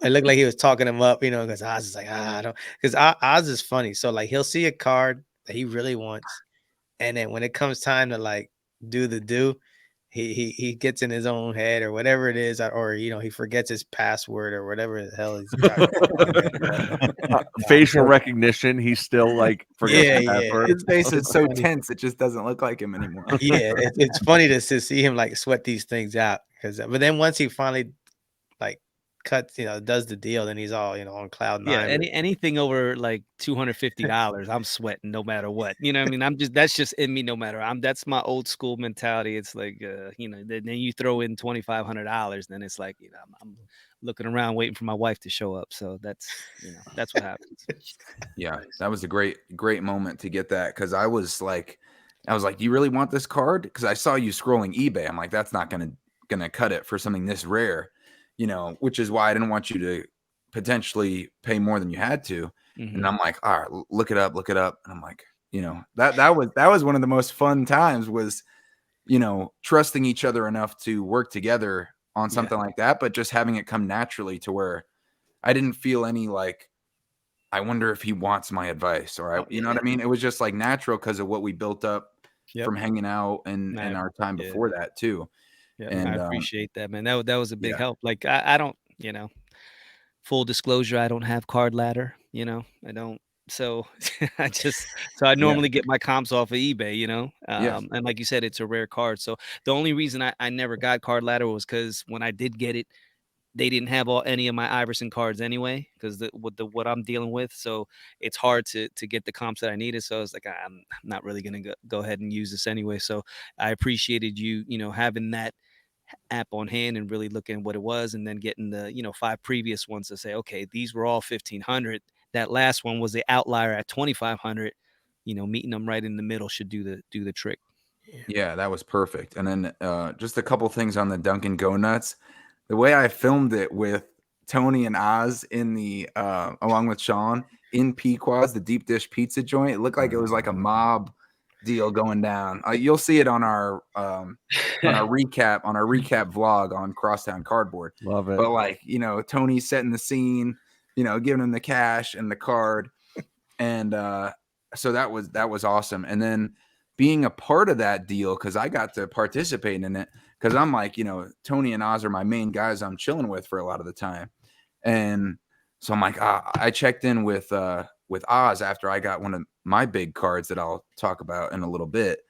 It looked like he was talking him up, because Oz is like, I don't, because Oz is funny. So like he'll see a card that he really wants, and then when it comes time to like do the do, he gets in his own head or whatever it is, or he forgets his password or whatever the hell he's got. Facial recognition. He's still like forgetting Yeah. His face is so funny. tense; it just doesn't look like him anymore. Yeah, it's funny to see him like sweat these things out, but then once he finally like cuts, does the deal, then he's all on cloud nine. Yeah, anything over like $250, I'm sweating no matter what. You know what I mean? That's just in me no matter. That's my old school mentality. It's like then you throw in $2,500, then it's like, I'm looking around waiting for my wife to show up. So that's what happens. Yeah, that was a great moment to get that, because I was like, do you really want this card? Because I saw you scrolling eBay. I'm like, that's not gonna cut it for something this rare, which is why I didn't want you to potentially pay more than you had to. Mhm. And I'm like, all right, look it up. And I'm like, that was one of the most fun times was, trusting each other enough to work together on something like that, but just having it come naturally to where I didn't feel any like, I wonder if he wants my advice, or you know what I mean? It was just like natural because of what we built up from hanging out and our time before that too. Yeah, And I appreciate that, man. That was a big help. Like I don't, full disclosure, I don't have card ladder, I don't. So I normally get my comps off of eBay, and like you said, it's a rare card. So the only reason I never got card ladder was because when I did get it, they didn't have any of my Iverson cards anyway, because what I'm dealing with. So it's hard to get the comps that I needed. So I was like, I'm not really going to go ahead and use this anyway. So I appreciated you, having that app on hand and really looking at what it was, and then getting the 5 previous ones to say, okay, these were all 1,500. That last one was the outlier at 2,500. Meeting them right in the middle should do the trick. Yeah, that was perfect. And then just a couple things on the Dunkin' Go Nuts. The way I filmed it with Tony and Oz in the along with Sean in Pequod's, the deep dish pizza joint, it looked like it was like a mob deal going down. You'll see it on our recap vlog on Crosstown Cardboard. Love it. But like, Tony's setting the scene, giving him the cash and the card, and so that was awesome. And then being a part of that deal, because I got to participate in it, because I'm like, Tony and Oz are my main guys I'm chilling with for a lot of the time. And so I'm like, I checked in with Oz after I got one of my big cards that I'll talk about in a little bit.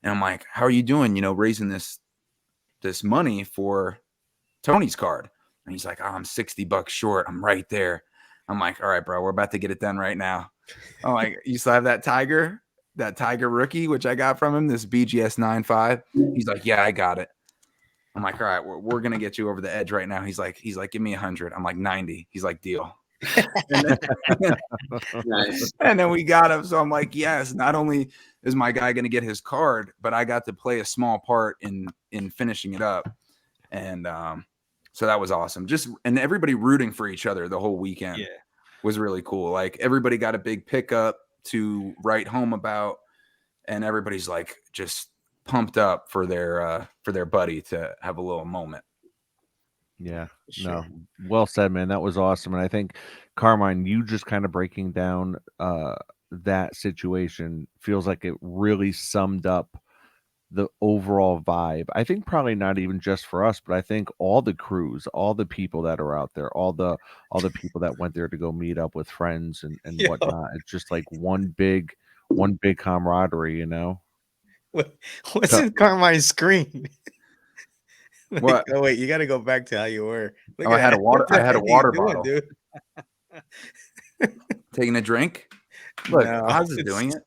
And I'm like, how are you doing, raising this money for Tony's card? And he's like, I'm $60 short. I'm right there. I'm like, all right, bro, we're about to get it done right now. I'm like, you still have that Tiger rookie, which I got from him, this BGS 9.5. He's like, yeah, I got it. I'm like, all right, we're going to get you over the edge right now. He's like, give me 100. I'm like, 90. He's like, deal. Nice. And then we got him. So I'm like, yes, not only is my guy going to get his card, but I got to play a small part in finishing it up. And so that was awesome. And everybody rooting for each other the whole weekend was really cool. Like everybody got a big pickup to write home about, and everybody's like just pumped up for their buddy to have a little moment. Yeah, Sure. no, well said, man. That was awesome. And I think, Carmine, you just kind of breaking down that situation feels like it really summed up the overall vibe. I think probably not even just for us, but I think all the crews, all the people that are out there, all the people that went there to go meet up with friends and Yo. whatnot. It's just like one big camaraderie, What's in Carmine's screen? Like, What? oh wait, you got to go back to how you were. Look I at had that. a water. What the I had a heck are you water doing, bottle. dude? Taking a drink. Look, No, Oz is doing it.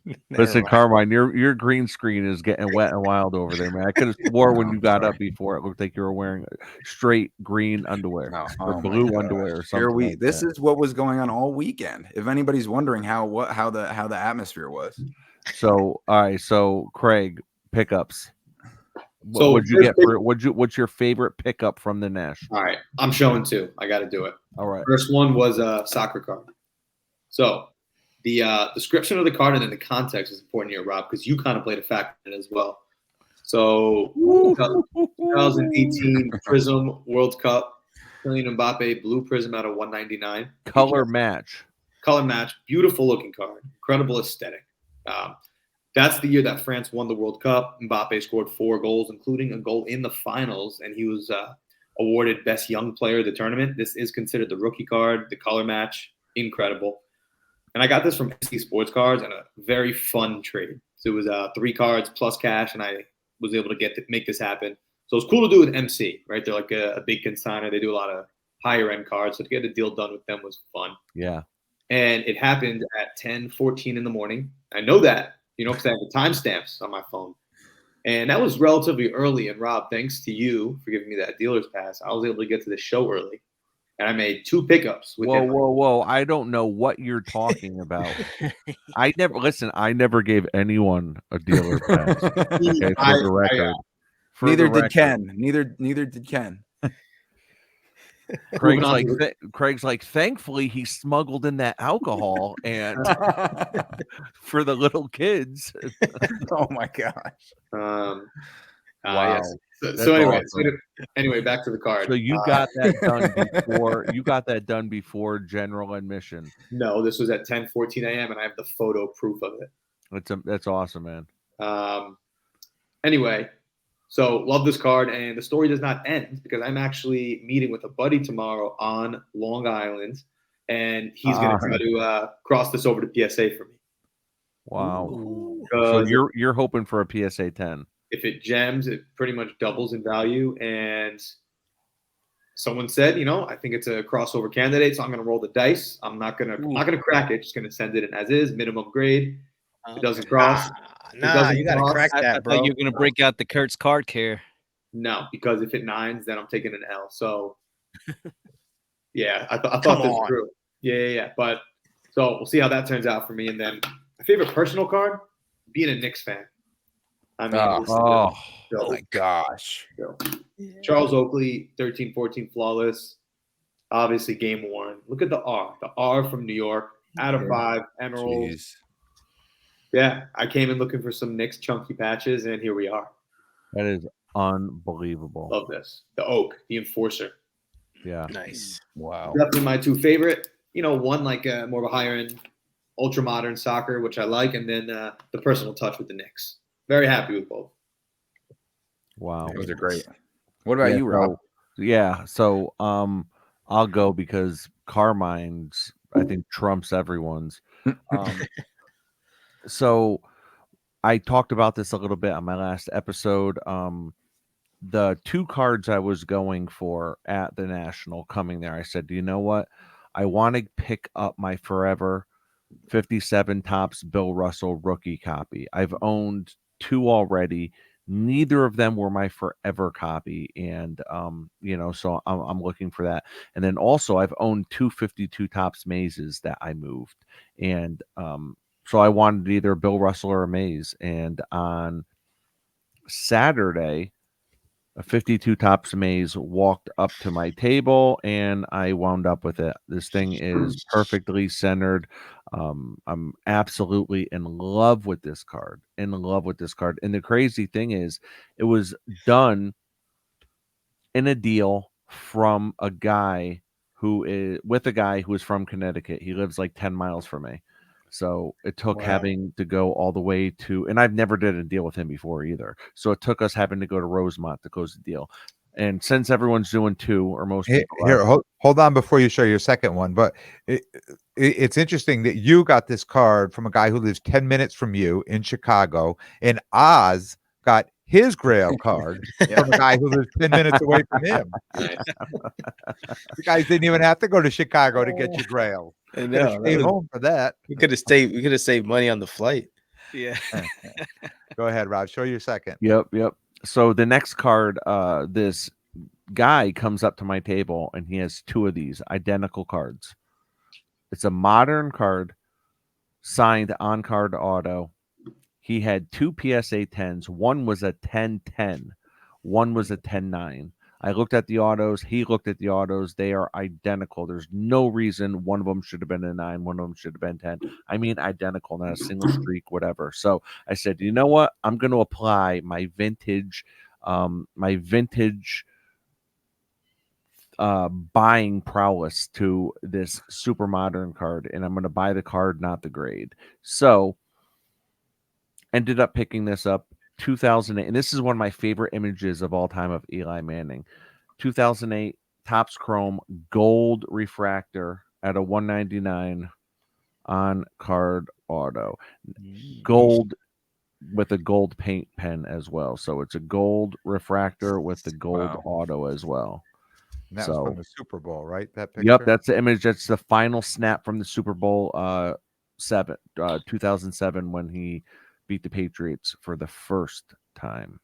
Listen, Never mind. Carmine, your green screen is getting wet and wild over there, man. I could have swore when Oh, you got sorry. up before it looked like you were wearing straight green underwear or Oh my blue gosh. underwear or something. Here like this that. is what was going on all weekend. If anybody's wondering how the atmosphere was. So, all right. So, Craig, pickups. So What'd you get for? What's your favorite pickup from the National? All right, I'm showing two. I got to do it. All right. First one was a soccer card. So the description of the card and then the context is important here, Rob, because you kind of played a factor in it as well. So 2018 Prism World Cup, Kylian Mbappe blue prism out of 199. Color match. Color match, beautiful looking card, incredible aesthetic. That's the year that France won the World Cup. Mbappe scored 4 goals, including a goal in the finals, and he was awarded Best Young Player of the tournament. This is considered the rookie card, the color match, incredible. And I got this from SC Sports Cards and a very fun trade. So it was 3 cards plus cash, and I was able to make this happen. So it's cool to do with MC, right? They're like a big consigner. They do a lot of higher end cards. So to get a deal done with them was fun. Yeah. And it happened at 10:14 in the morning. I know that, because I have the timestamps on my phone. And that was relatively early. And Rob, thanks to you for giving me that dealer's pass, I was able to get to the show early. And I made 2 pickups. Whoa. I don't know what you're talking about. I never gave anyone a dealer pass. Okay, for the record. Neither did Ken. Neither did Ken. Craig's like, thankfully he smuggled in that alcohol and for the little kids. Oh my gosh. Wow. Yes. So anyway, back to the card. So you got that done before before general admission. No, this was at 10:14 a.m. and I have the photo proof of it. That's awesome, man. Anyway, so love this card, and the story does not end because I'm actually meeting with a buddy tomorrow on Long Island, and he's going to try to cross this over to PSA for me. Wow. So you're hoping for a PSA 10. If it gems, it pretty much doubles in value. And someone said, I think it's a crossover candidate, so I'm going to roll the dice. I'm not going to crack it. Just going to send it in as is, minimum grade. If it doesn't cross. You got to crack that, bro. I thought you were going to break out the Kurt's card care. No, because if it 9s, then I'm taking an L. So, yeah, I thought this was true. Yeah. But so we'll see how that turns out for me. And then my favorite personal card, being a Knicks fan. I mean, oh my gosh. Charles Oakley, 13-14 flawless. Obviously game worn. Look at the R. The R from New York. Out of 5, emerald. Jeez. Yeah, I came in looking for some Knicks chunky patches, and here we are. That is unbelievable. Love this. The Oak, the Enforcer. Yeah. Nice. Wow. Definitely my 2 favorite. One like more of a higher end ultra modern soccer, which I like, and then the personal touch with the Knicks. Very happy with both. Wow. Those are great. What about Yeah, you, Rob? so I'll go because Carmine's I think trumps everyone's. So I talked about this a little bit on my last episode. The 2 cards I was going for at the National coming there, I said, you know what? I want to pick up my forever 57 Tops Bill Russell rookie copy. I've owned 2 already. Neither of them were my forever copy. And, so I'm looking for that. And then also I've owned 2 52 Tops mazes that I moved. And, so I wanted either Bill Russell or a maze. And on Saturday, a 52 Tops maze walked up to my table and I wound up with it. This thing is perfectly centered. I'm absolutely in love with this card. And the crazy thing is, it was done in a deal from a guy who is from Connecticut. He lives like 10 miles from me. So it took Wow. having to go all the way to, and I've never did a deal with him before either. So it took us having to go to Rosemont to close the deal. And since everyone's doing 2, or most people Here, hold on before you show your second one. But it's interesting that you got this card from a guy who lives 10 minutes from you in Chicago, and Oz got his Grail card from a guy who lives 10 minutes away from him. Nice. You guys didn't even have to go to Chicago to get your Grail. I You could have know. stayed home for that. We could have saved money on the flight. Yeah. Go ahead, Rob. Show your second. Yep. So the next card, this guy comes up to my table and he has 2 of these identical cards. It's a modern card signed on card auto. He had 2 PSA 10s. One was a 10-10. One was a 10-9. I looked at the autos. He looked at the autos. They are identical. There's no reason one of them should have been a 9. One of them should have been 10. I mean, identical, not a single streak, whatever. So I said, you know what? I'm going to apply my vintage buying prowess to this super modern card, and I'm going to buy the card, not the grade. So ended up picking this up 2008, and this is one of my favorite images of all time of Eli Manning. 2008 Topps Chrome gold refractor at a 199 on card auto. Gold with a gold paint pen as well. So it's a gold refractor with the gold auto as well. And that was from the Super Bowl, right? That picture? Yep, that's the image. That's the final snap from the Super Bowl 2007, when he beat the Patriots for the first time.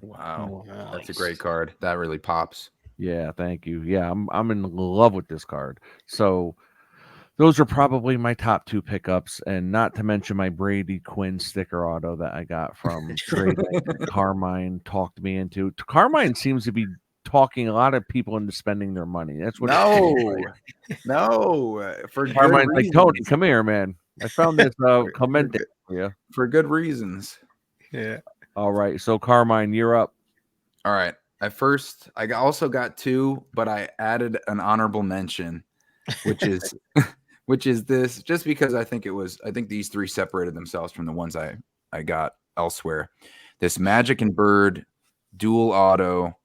Wow. That's a great card. That really pops. Yeah, thank you. Yeah, I'm in love with this card. So those are probably my top 2 pickups, and not to mention my Brady Quinn sticker auto that I got from Trade. Carmine talked me into. Carmine seems to be talking a lot of people into spending their money. That's what. No. For Carmine's good like, reasons. Tony, come here, man. I found this comment for you. For good reasons. Yeah. All right, so Carmine, you're up. All right. At first, I also got 2, but I added an honorable mention, which is this, just because I think these 3 separated themselves from the ones I got elsewhere. This Magic and Bird dual auto,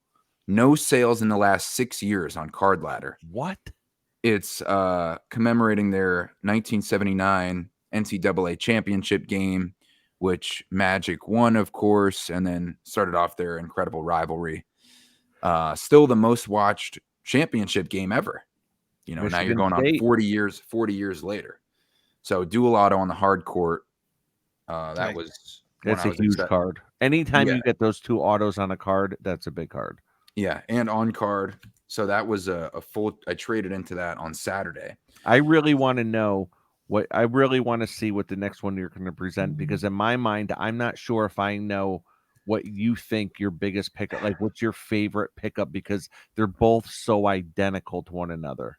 no sales in the last 6 years on Card Ladder. What? It's commemorating their 1979 NCAA championship game, which Magic won, of course, and then started off their incredible rivalry. Still the most watched championship game ever. Now you're going on 40 years later. So dual auto on the hard court. That's a huge card. Anytime you get those 2 autos on a card, that's a big card. Yeah, and on card. So that was a full. I traded into that on Saturday. I really want to know I really want to see what the next one you're going to present, because in my mind, I'm not sure if I know what you think your biggest pickup, like what's your favorite pickup, because they're both so identical to one another.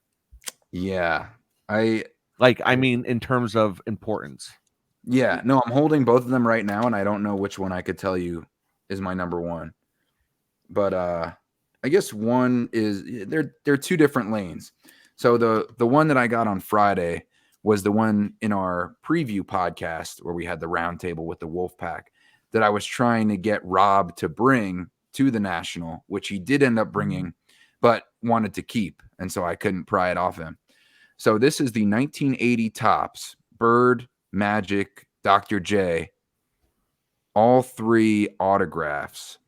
Yeah. I mean, in terms of importance. Yeah, no, I'm holding both of them right now, and I don't know which one I could tell you is my number one. But I guess one is they're 2 different lanes. So the one that I got on Friday was the one in our preview podcast where we had the roundtable with the WolfPack that I was trying to get Rob to bring to the National, which he did end up bringing, but wanted to keep. And so I couldn't pry it off him. So this is the 1980 Topps Bird, Magic, Dr. J, all 3 autographs,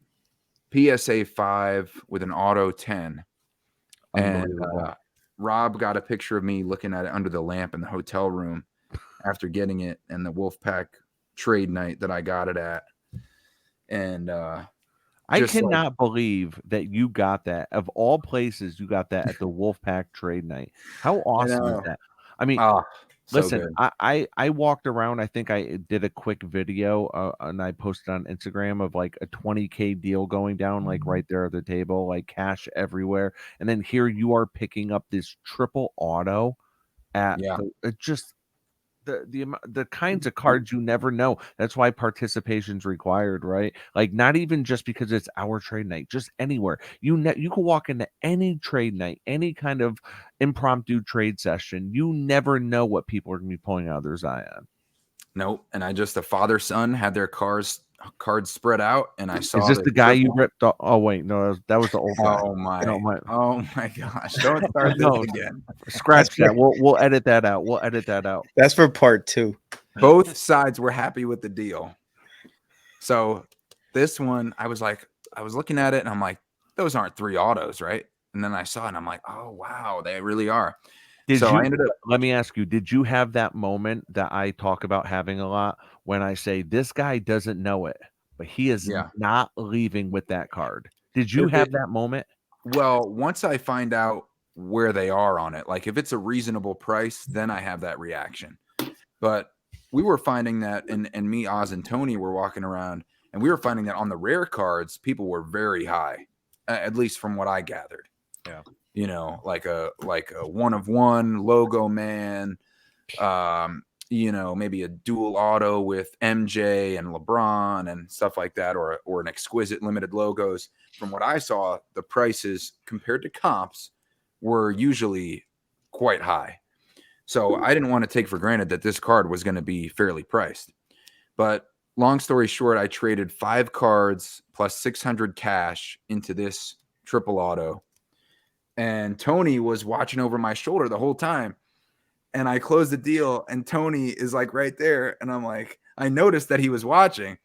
PSA 5 with an auto 10. And Rob got a picture of me looking at it under the lamp in the hotel room after getting it, and the WolfPack trade night that I got it at. And I cannot believe that you got that. Of all places, you got that at the WolfPack trade night. How awesome is that? I mean, listen, I walked around. I think I did a quick video and I posted on Instagram of like a 20K deal going down, like right there at the table, like cash everywhere. And then here you are picking up this triple auto at just the kinds of cards you never know. That's why participation's required, right? Like not even just because it's our trade night, just anywhere. You can walk into any trade night, any kind of impromptu trade session. You never know what people are going to be pulling out of their Zion. Nope. And the father-son had their cards spread out, and I saw. Is this the guy you ripped off? Oh wait, no, that was the old guy. Oh my gosh! Don't start this again. Scratch that. We'll edit that out. We'll edit that out. That's for part 2. Both sides were happy with the deal. So this one, I was looking at it, and I'm like, those aren't 3 autos, right? And then I saw it, and I'm like, oh wow, they really are. Let me ask you, did you have that moment that I talk about having a lot when I say this guy doesn't know it, but he is not leaving with that card? Did you have that moment? Well, once I find out where they are on it, like if it's a reasonable price, then I have that reaction. But we were finding that, and me, Oz, and Tony were walking around, and we were finding that on the rare cards, people were very high, at least from what I gathered. Yeah. You know, like a 1-of-1 logo man, maybe a dual auto with MJ and LeBron and stuff like that, or an exquisite limited logos. From what I saw, the prices compared to comps were usually quite high. So I didn't want to take for granted that this card was going to be fairly priced. But long story short, I traded 5 cards plus 600 cash into this triple auto. And Tony was watching over my shoulder the whole time. And I closed the deal, and Tony is like right there. And I'm like, I noticed that he was watching.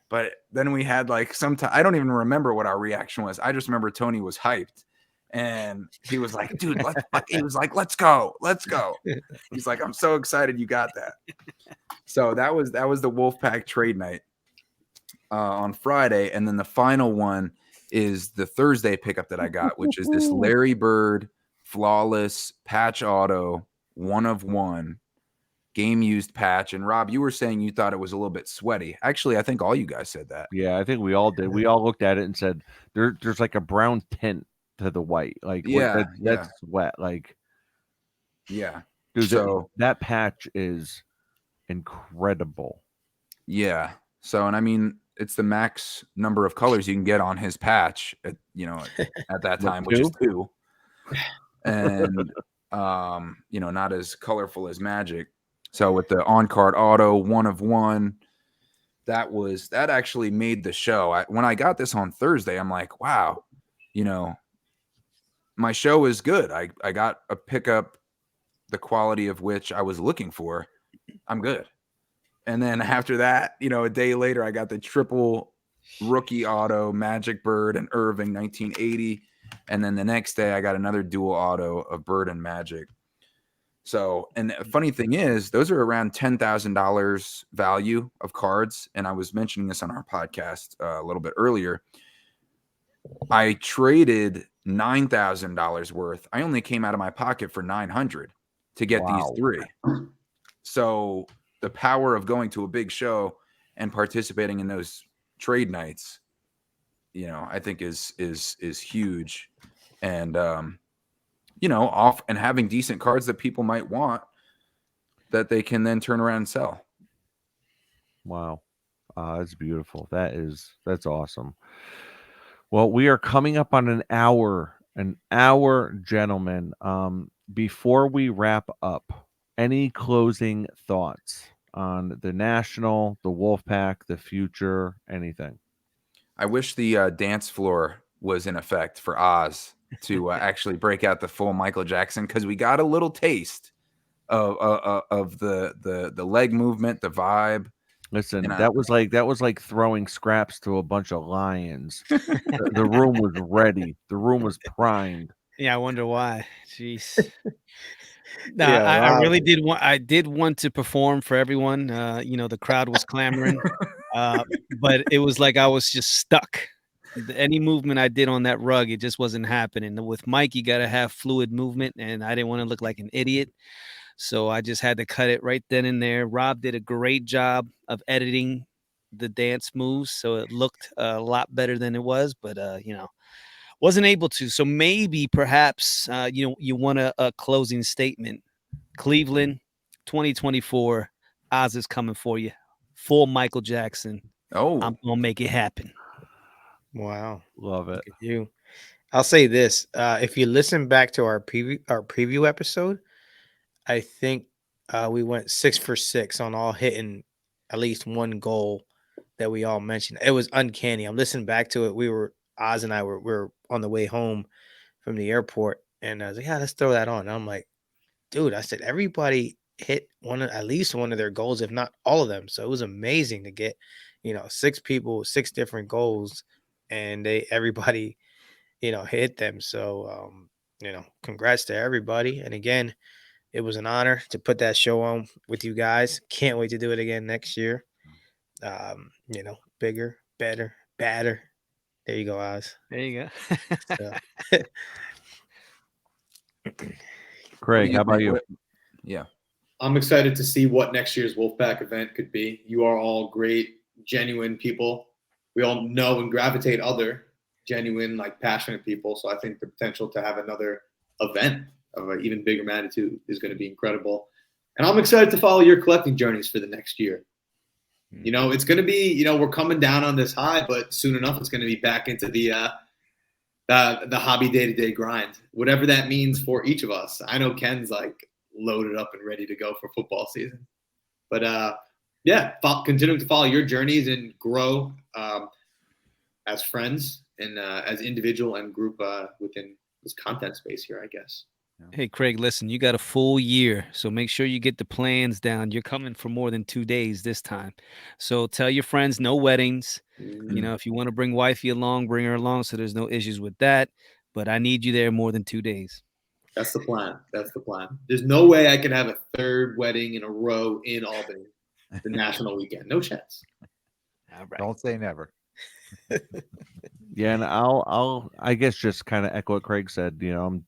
But then we had like some time. I don't even remember what our reaction was. I just remember Tony was hyped. And he was like, dude, let's go. Let's go. He's like, I'm so excited you got that. So that was the WolfPack trade night on Friday. And then the final one is the Thursday pickup that I got, which is this Larry Bird flawless patch auto 1-of-1 game used patch. And Rob, you were saying you thought it was a little bit sweaty. Actually, I think all you guys said that. Yeah, I think we all did. We all looked at it and said there's like a brown tint to the white. Like that's wet. Like yeah. Dude, so that patch is incredible. Yeah. So, and I mean, it's the max number of colors you can get on his patch at that time, which is 2. And not as colorful as Magic. So with the on-card auto 1-of-1, that actually made the show. When I got this on Thursday, I'm like, wow, my show is good. I got a pickup, the quality of which I was looking for. I'm good. And then after that, a day later, I got the triple rookie auto Magic Bird and Irving 1980. And then the next day I got another dual auto of Bird and Magic. So, and the funny thing is, those are around $10,000 value of cards. And I was mentioning this on our podcast a little bit earlier. I traded $9,000 worth. I only came out of my pocket for $900 to get these 3. So the power of going to a big show and participating in those trade nights, I think is huge. And, off and having decent cards that people might want that they can then turn around and sell. Wow. That's beautiful. That's awesome. Well, we are coming up on an hour, gentlemen. Before we wrap up, Any closing thoughts on the National, the WolfPack, the future, anything? I wish the dance floor was in effect for Oz to actually break out the full Michael Jackson, because we got a little taste of the leg movement, the vibe. Listen, And that was like throwing scraps to a bunch of lions. The room was ready. The room was primed. Yeah, I wonder why. Jeez. No, Yeah, I wow. really did want. I did want to perform for everyone. The crowd was clamoring, but it was like I was just stuck. Any movement I did on that rug, it just wasn't happening. With Mike, you got to have fluid movement, and I didn't want to look like an idiot, so I just had to cut it right then and there. Rob did a great job of editing the dance moves, so it looked a lot better than it was. But wasn't able to. So maybe, perhaps, you want a closing statement. Cleveland, 2024. Oz is coming for you. Full Michael Jackson. oh, I'm gonna make it happen. Wow. Love it. Look at you. I'll say this. If you listen back to our preview episode, I think we went 6 for 6 on all hitting at least one goal that we all mentioned. It was uncanny. I'm listening back to it. Oz and I were on the way home from the airport, and I was like, yeah, let's throw that on. And I'm like, dude, I said everybody hit at least one of their goals, if not all of them. So it was amazing to get, 6 people, 6 different goals, and everybody, hit them. So congrats to everybody. And again, it was an honor to put that show on with you guys. Can't wait to do it again next year. Bigger, better, badder. There you go, Oz. There you go. So, Craig, how about you? Yeah. I'm excited to see what next year's WolfPack event could be. You are all great, genuine people. We all know and gravitate other genuine, like passionate people. So I think the potential to have another event of an even bigger magnitude is going to be incredible. And I'm excited to follow your collecting journeys for the next year. It's going to be, we're coming down on this high, but soon enough, it's going to be back into the hobby day-to-day grind, whatever that means for each of us. I know Ken's like loaded up and ready to go for football season, but continuing to follow your journeys and grow as friends and as individual and group within this content space here, I guess. Hey, Craig, listen, you got a full year, so make sure you get the plans down. You're coming for more than 2 days this time. So tell your friends, no weddings. If you want to bring wifey along, bring her along, so there's no issues with that. But I need you there more than 2 days. That's the plan. There's no way I can have a third wedding in a row in Albany, the national weekend. No chance. All right. Don't say never. Yeah, and I guess just kind of echo what Craig said. I'm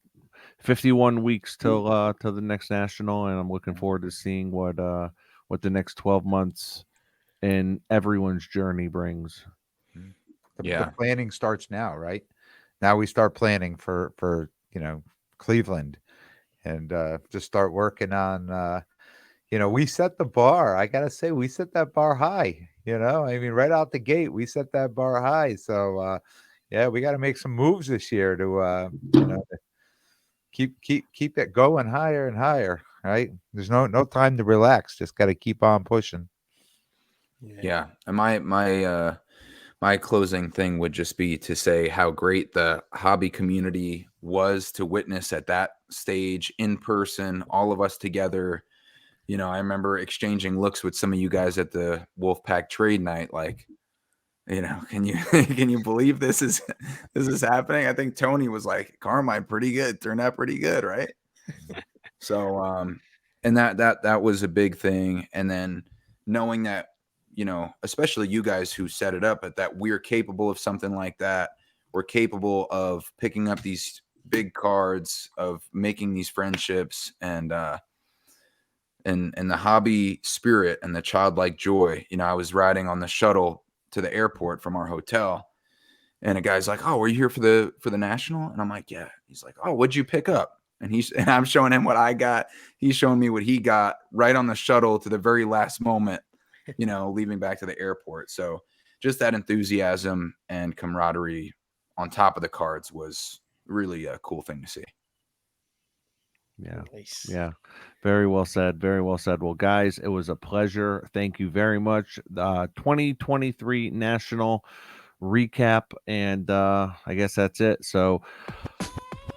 51 weeks till the next national, and I'm looking forward to seeing what the next 12 months in everyone's journey brings. The planning starts now, right? Now we start planning for Cleveland, and just start working on we set the bar. I gotta say, we set that bar high. I mean, right out the gate, we set that bar high. So we got to make some moves this year to keep it going higher and higher. Right? There's no time to relax. Just got to keep on pushing. Yeah. And my closing thing would just be to say how great the hobby community was to witness at that stage in person, all of us together. I remember exchanging looks with some of you guys at the WolfPack trade night. Like, can you believe this is happening? I think Tony was like, Carmine, pretty good, turned out pretty good, right? So, and that was a big thing. And then knowing that, especially you guys who set it up, but that we're capable of something like that. We're capable of picking up these big cards, of making these friendships, and the hobby spirit and the childlike joy. I was riding on the shuttle to the airport from our hotel, and a guy's like, "Oh, were you here for the national?" And I'm like, "Yeah." He's like, "Oh, what'd you pick up?" And I'm showing him what I got. He's showing me what he got right on the shuttle to the very last moment, leaving back to the airport. So just that enthusiasm and camaraderie on top of the cards was really a cool thing to see. Yeah. Nice. Yeah. Very well said. Very well said. Well, guys, it was a pleasure. Thank you very much. 2023 national recap. And I guess that's it. So,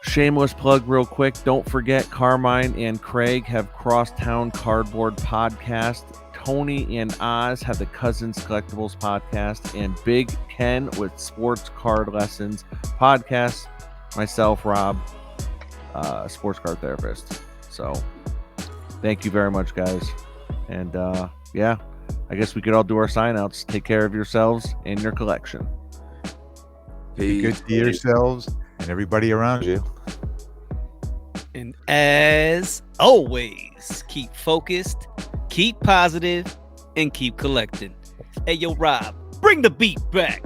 shameless plug real quick. Don't forget Carmine and Craig have Crosstown Cardboard podcast. Tony and Oz have the Cousins Collectibles podcast, and Big Ken with Sports Card Lessons podcast. Myself, Rob, sports card therapist. So thank you very much, guys. And yeah, I guess we could all do our sign outs. Take care of yourselves and your collection. Be good to yourselves and everybody around you. And as always, keep focused, keep positive, and keep collecting. Hey, yo, Rob, bring the beat back.